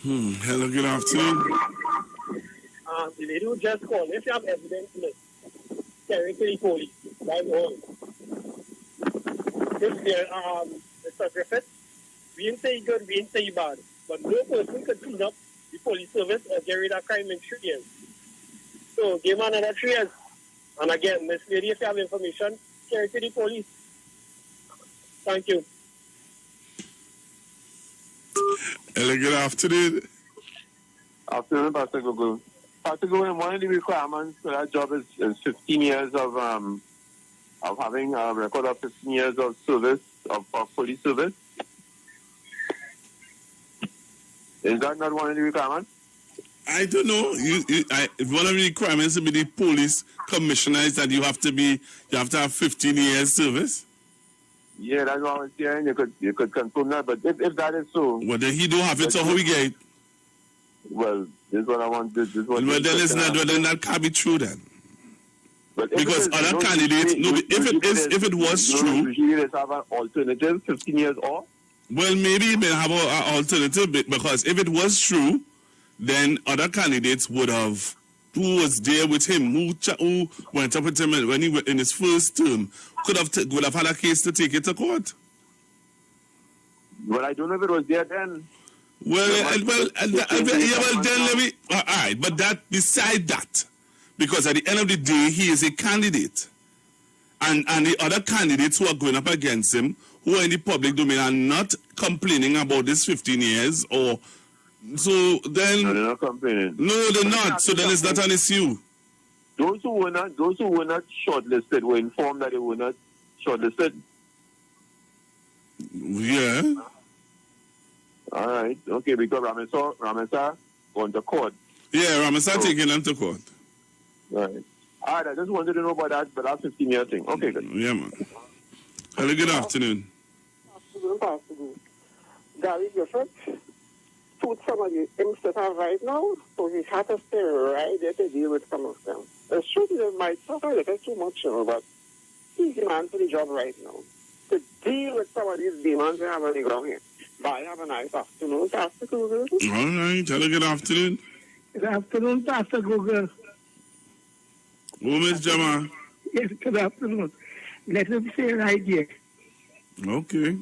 Hello, good afternoon. The lady who just called, if you have evidence, carry to the police. That's all. If there, Mr. Griffith, we didn't say good, we didn't say bad, but no person could clean up the police service or get rid of crime in 3 years. So give man another 3 years. And again, Miss Lady, if you have information, carry to the police. Thank you. Hello, good afternoon. Afternoon, Pastor Google. Pastor Google, one of the requirements for that job is 15 years of having a record of 15 years of service, of police service. Is that not one of the requirements? I don't know. One of the requirements to be the police commissioner is that you have to have 15 years service. Yeah, that's what I was saying. You could confirm that, but if that is so, well, then he don't have it. So how we get it? Well, this is what I want. This is what. Well, then it's not. Well, then that can't be true then. Because other candidates, if it was true, usually have an alternative 15 years off. Well, maybe it may have an alternative because if it was true, then other candidates would have, who was there with him, who went up with him when he was in his first term, would have had a case to take it to court. Well, I don't know if it was there then. Well, then let me. All right, but that beside that, because at the end of the day, he is a candidate, and the other candidates who are going up against him, who are in the public domain, are not complaining about this 15 years or so. Then no, they're not complaining. No, they're not. So then it's not an issue. Those who were not shortlisted were informed that they were not shortlisted. Yeah. All right. Okay, because Ramesa going to court. Yeah, Ramesa taking them to court. Right. All right, I just wanted to know about that 15-year thing. Okay, good. Yeah, man. Hello, good afternoon. Afternoon. Gary Griffith put somebody himself right now, so he had to stay right there to deal with some of them. It's true that it might suffer a little too much, but he's the man for the job right now. To deal with some of these demons we have on the ground here. Bye, have a nice afternoon, Pastor Google. All right, hello, good afternoon. Good afternoon, Pastor Google. Oh, Miss Jama. Yes, good afternoon. Let him stay right here. Okay.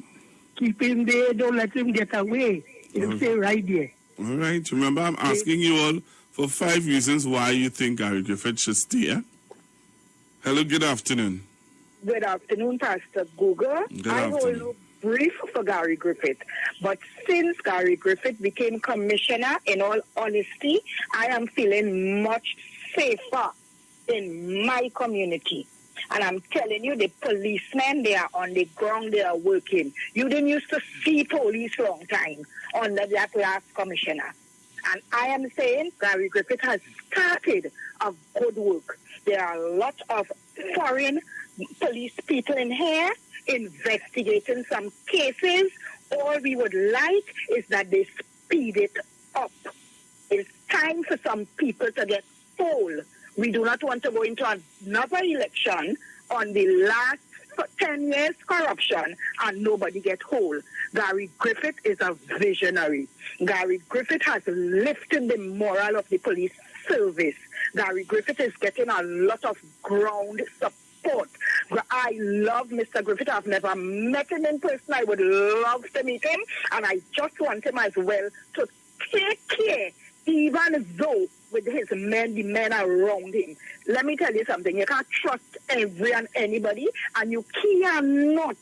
Keep him there, don't let him get away. Let him stay right there. All right, remember I'm asking you all for 5 reasons why you think Gary Griffith should stay. Eh? Hello, good afternoon. Good afternoon, Pastor Google. I will brief for Gary Griffith, but since Gary Griffith became commissioner, in all honesty, I am feeling much safer in my community. And I'm telling you, the policemen, they are on the ground, they are working. You didn't used to see police long time under that last commissioner. And I am saying Gary Griffith has started a good work. There are a lot of foreign police people in here investigating some cases. All we would like is that they speed it up. It's time for some people to get full. We do not want to go into another election on the last 10 years corruption and nobody get whole. Gary Griffith is a visionary. Gary Griffith has lifted the morale of the police service. Gary Griffith is getting a lot of ground support. I love Mr. Griffith. I've never met him in person. I would love to meet him. And I just want him as well to take care, even though with his men, the men around him. Let me tell you something. You can't trust every and anybody, and you cannot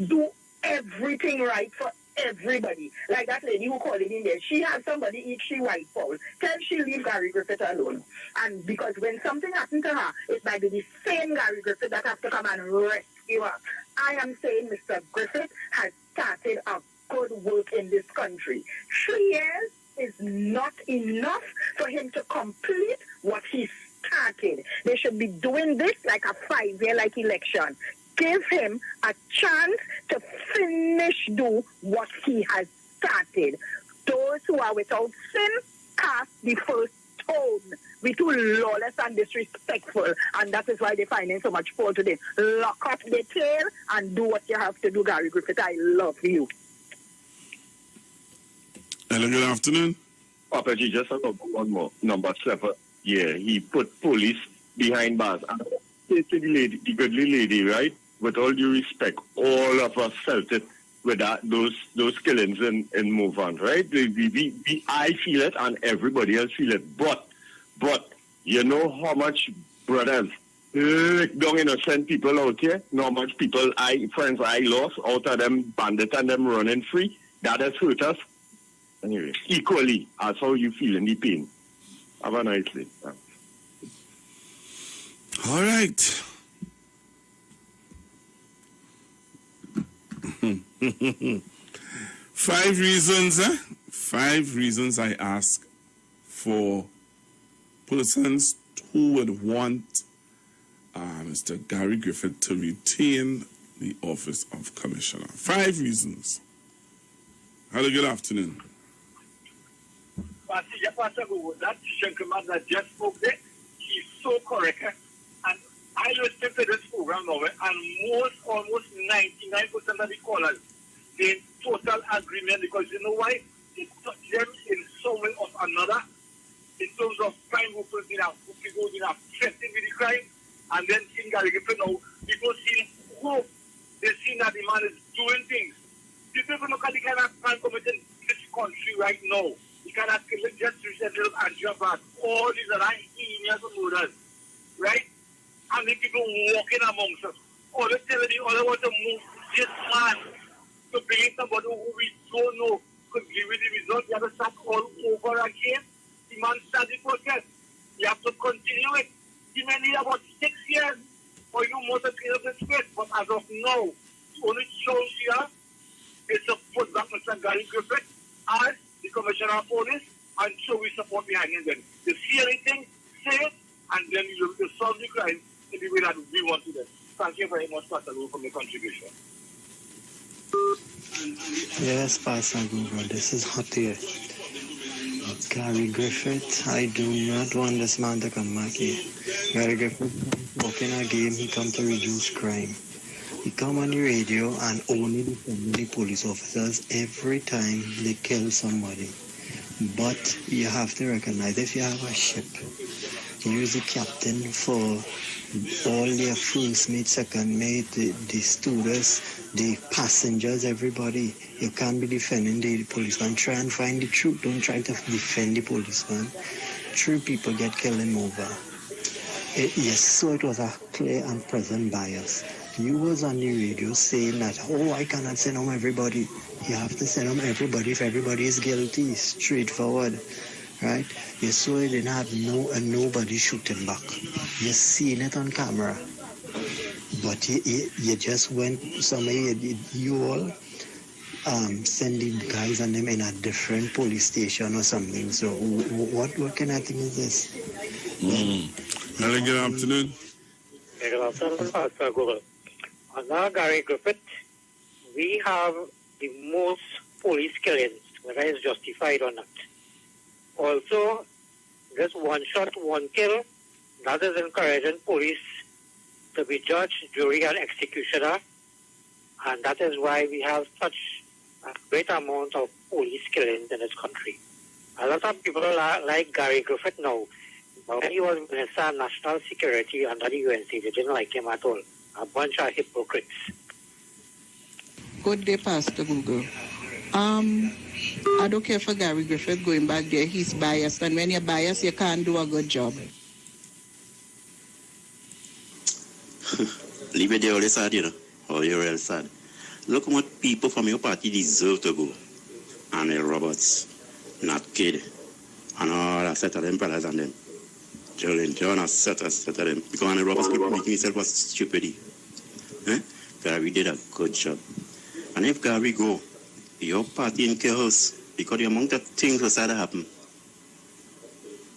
do everything right for everybody. Like that lady who called in there. She had somebody eat she white fowl. Tell she leave Gary Griffith alone. And because when something happened to her, it might be the same Gary Griffith that has to come and rescue her. I am saying Mr. Griffith has started a good work in this country. 3 years is not enough for him to complete what he started. They should be doing this like a 5-year like election. Give him a chance to finish do what he has started. Those who are without sin, cast the first stone. We're too lawless and disrespectful, and that is why they're finding so much fault today. Lock up the tail and do what you have to do, Gary Griffith. I love you. Hello, good afternoon. Papa G, just one more. Number 7. Yeah, he put police behind bars. And say to the lady, the goodly lady, right? With all due respect, all of us felt it with those killings in Movement, right? I feel it and everybody else feel it. But you know how much brothers down innocent people out here, how much friends I lost out of them bandit and them running free. That has hurt us. Anyway, equally as how you feel in the pain. Have a nice day. All right. 5 reasons, 5 reasons I ask for persons who would want Mr. Gary Griffith to retain the office of Commissioner. 5 reasons. Hello, good afternoon. Pastor, that gentleman that just spoke there, he's so correct. And I I listen to this program now, and almost 99% of the callers, they in total agreement because you know why? It touched them in some way or another. In terms of crime, people did have affected with the crime, and then things are different now. People see hope. They see that the man is doing things. People look at the kind of crime committed in this country right now. The kind of just recently Andrea Bad, all these are heinous murders, right? And the people walking amongst us. All they telling you, all they want to move this man to bring somebody who we don't know could give you the result. You have to start all over again. The man started the process. You have to continue it. He may need about 6 years or even more to clean up the space. But as of now, the only choice here is to put back Mr. Gary Griffith as the Commissioner of Police and show we support behind him then. If you see anything, say it, and then you will solve the crime in the way that we want to do. Thank you very much, Pastor Lou, for the contribution. Yes, Pastor Google, this is hot here. Gary Griffith, I do not want this man to come back here. Gary Griffith, walking a game, he come to reduce crime. He come on the radio and only defend the police officers every time they kill somebody. But you have to recognize if you have a ship, you use the captain for all their first mate, second mate, the stewardess, the passengers, everybody. You can't be defending the policeman. Try and find the truth. Don't try to defend the policeman. 3 people get killed in Mova. Yes, so it was a clear and present bias. You was on the radio saying that, oh, I cannot send home everybody. You have to send home everybody if everybody is guilty. Straightforward. Right? You saw it didn't have nobody shooting back. You seen it on camera. But you just went you all send the guys and them in a different police station or something. So what kind of thing is this? Hello, good afternoon. Good afternoon, Pastor Google. Now, Gary Griffith, we have the most police killings, whether it's justified or not. Also, just one shot, one kill, that is encouraging police to be judge, jury, and executioner. And that is why we have such a great amount of police killings in this country. A lot of people like Gary Griffith now. But when he was Minister of National Security under the UNC, they didn't like him at all. A bunch of hypocrites. Good day, Pastor Google. I don't care for Gary Griffith going back there. He's biased, and when you're biased, you can't do a good job. Leave it there, all sad, you know, or you're real sad. Look what people from your party deserve to go. Annie Roberts, Nat Kidd, and all a set of them brothers and them. Jolene John, a set of them. Because Annie Roberts keep making himself a stupidity. Gary did a good job. And if Gary go, your party in chaos, because the amount of things that happen,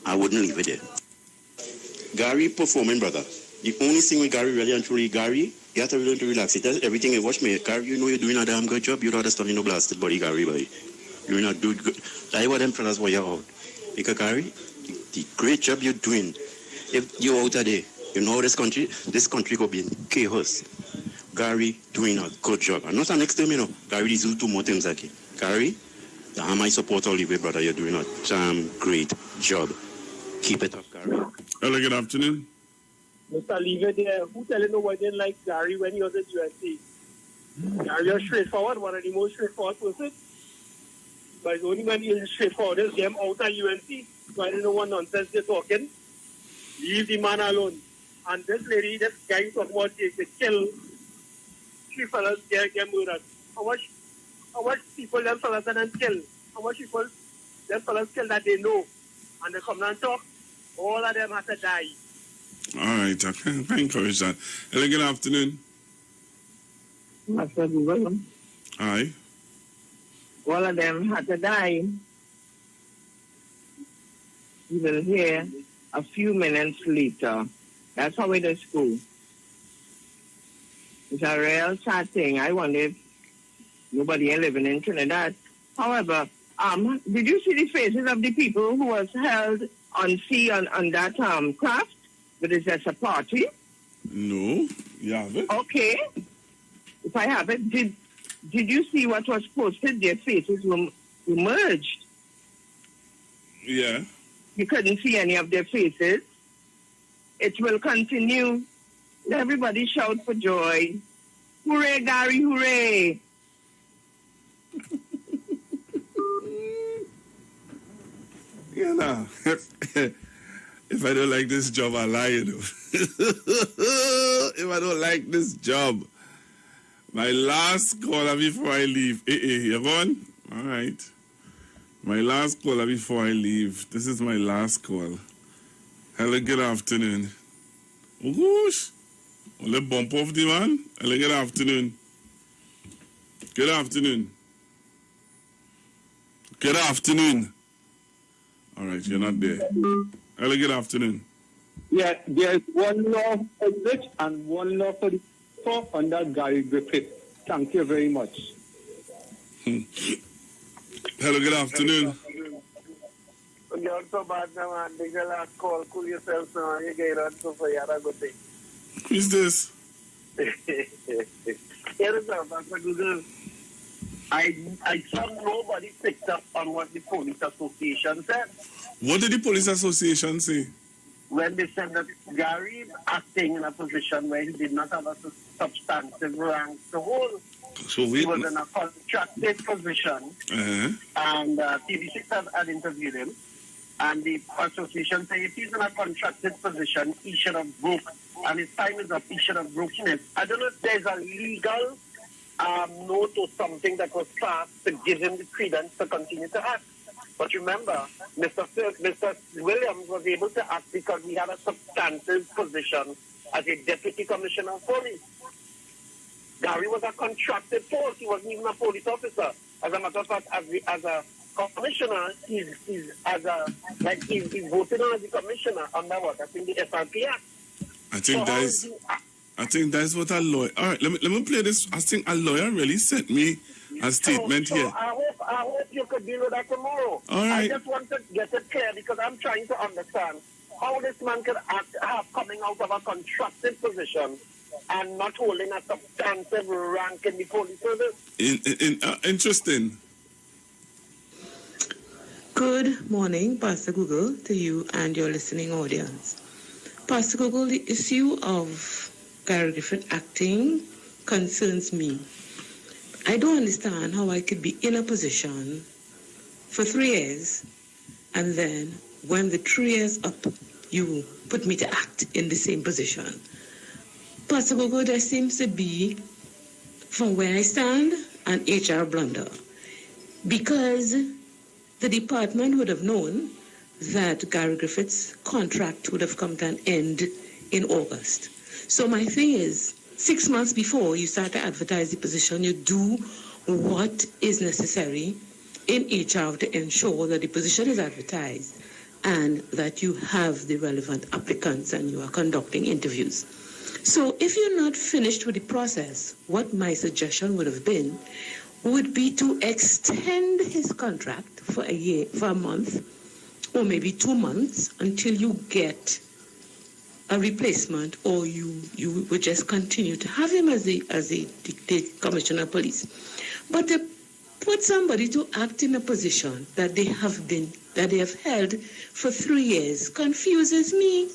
I wouldn't leave it there. Gary performing, brother. The only thing with Gary, really and truly, Gary, you have to learn to relax. It does everything you watch me. Gary, you know you're doing a damn good job. You don't understand, you know, blasted body, Gary, boy. You're not doing good. Like what them fellas were you out. Because Gary, the great job you're doing, if you're out of there, you know this country could be in chaos. Gary doing a good job. And not the next time, you know, Gary is doing 2 more things like it. Gary, I support all the way, brother. You're doing a damn great job. Keep it up, Gary. Hello, good afternoon. Mr. Lever there, who telling you why they didn't like Gary when he was at USC? Gary is straightforward, one of the most straightforward persons. But it's only when he's straightforward is them out of UNC. So I don't know what nonsense they're talking. Leave the man alone. And this lady, this guy talking about they kill 3 fellas, get murdered. How much people them fellas and kill? How much people them fellas kill that they know? And they come and talk, all of them have to die. All right, I can encourage that. Hello, good afternoon. Pastor Google. Hi. All of them had to die. You will hear a few minutes later. That's how it is school. It's a real sad thing. I wonder if nobody living in Trinidad. However, did you see the faces of the people who was held on sea on that craft? But it's just a party. No, you have it. Okay. If I have it, did you see what was posted? Their faces were merged. Yeah. You couldn't see any of their faces. It will continue. Everybody shout for joy. Hooray, Gary, hooray. You know, if I don't like this job, I lie, you know. If I don't like this job, my last caller before I leave. You're gone? All right. My last caller before I leave. This is my last call. Hello, good afternoon. Oh, gosh. Only bump off the man. Hello, good afternoon. Good afternoon. Good afternoon. All right, you're not there. Hello, good afternoon. Yeah, there's one law for this and one law for the four under Gary Griffith. Thank you very much. Hello, good afternoon. You're so bad now, man. They got last call. Cool yourself now. You get on so far. You have a good day. Who's this? Here is Pastor Google. I saw nobody picked up on what the police association said. What did the police association say? When they said that Gary is acting in a position where he did not have a substantive rank to hold. So he was in a contracted position, and TV6 had interviewed him, and the association said if he's in a contracted position, he should have broke, and his time is up, he should have broken it. I don't know if there's a legal note or something that was passed to give him the credence to continue to act. But remember, Mr. Williams was able to act because he had a substantive position as a deputy commissioner of police. Gary was a contracted force. He wasn't even a police officer. As a matter of fact, as a commissioner, he's voted on as a commissioner under what? I think the SRP Act. I think that's what a lawyer. All right, let me play this. I think a lawyer really sent me a statement here. I hope you could deal with that tomorrow. All right. I just want to get it clear because I'm trying to understand how this man could have coming out of a contracted position and not holding a substantive rank in the police service. Interesting. Good morning, Pastor Google, to you and your listening audience. Pastor Google, the issue of Gary Griffith acting concerns me. I don't understand how I could be in a position for 3 years and then when the 3 years up, you put me to act in the same position. Pastor Gogo, there seems to be, from where I stand, an HR blunder. Because the department would have known that Gary Griffith's contract would have come to an end in August. So my thing is, 6 months before you start to advertise the position, you do what is necessary in HR to ensure that the position is advertised and that you have the relevant applicants and you are conducting interviews. So if you're not finished with the process, what my suggestion would have been would be to extend his contract for a year, for a month, or maybe 2 months until you get a replacement, or you would just continue to have him as the commissioner of police. But to put somebody to act in a position that they have held for 3 years confuses me.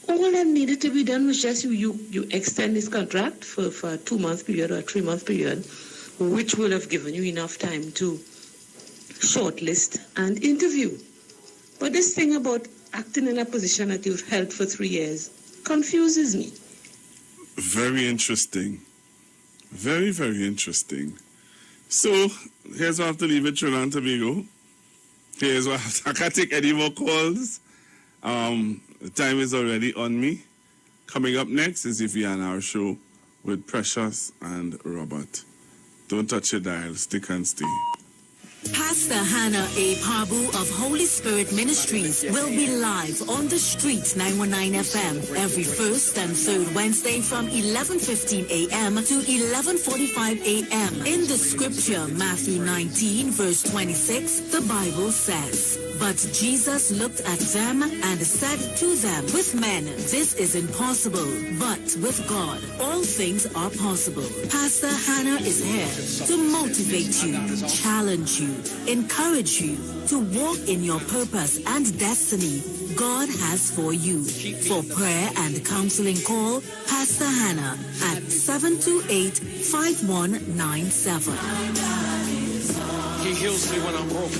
All that needed to be done was just you extend this contract for a 2-month period or a 3-month period, which will have given you enough time to shortlist and interview. But this thing about acting in a position that you've held for 3 years confuses me. Very interesting. Very, very interesting. So, here's what I have to leave it, Trinidad and Tobago. Here's what I can't take any more calls. The time is already on me. Coming up next is Iwer show with Precious and Robert. Don't touch your dial. Stick and stay. Pastor Hannah A. Pabu of Holy Spirit Ministries will be live on the streets 919 FM every first and third Wednesday from 11:15 a.m. to 11:45 a.m. In the scripture, Matthew 19, verse 26, the Bible says, But Jesus looked at them and said to them, with men, this is impossible, but with God, all things are possible. Pastor Hannah is here to motivate you, challenge you, encourage you to walk in your purpose and destiny God has for you. For prayer and counseling, call Pastor Hannah at 728-5197. He heals me when I'm broken.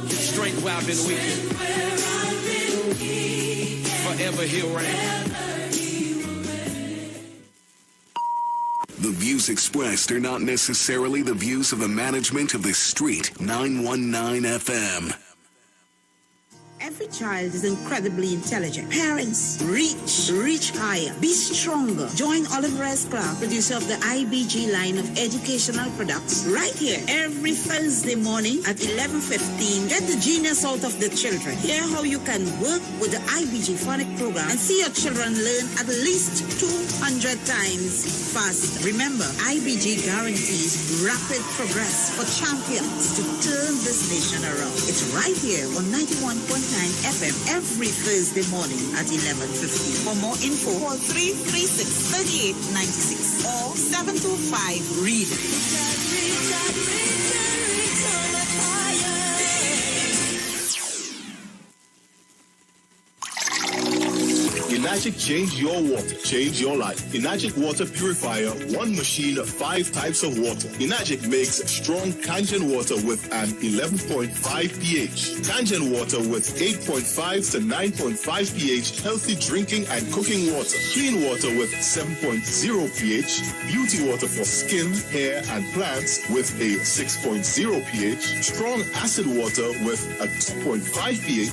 Strength where I've been weak. Forever he'll reign. The views expressed are not necessarily the views of the management of the Street 919 FM. Every child is incredibly intelligent. Parents, reach higher. Be stronger. Join Oliver S. Clark, producer of the IBG line of educational products, right here every Thursday morning at 11:15. Get the genius out of the children. Hear how you can work with the IBG phonic program and see your children learn at least 200 times faster. Remember, IBG guarantees rapid progress for champions to turn this nation around. It's right here on 91.9 FM every Thursday morning at 11:15. For more info, call 336-3896 or 725-READ. Enagic change your water, change your life. Enagic water purifier, one machine, 5 types of water. Enagic makes strong Kangen water with an 11.5 pH. Kangen water with 8.5 to 9.5 pH, healthy drinking and cooking water. Clean water with 7.0 pH. Beauty water for skin, hair and plants with a 6.0 pH. Strong acid water with a 2.5 pH.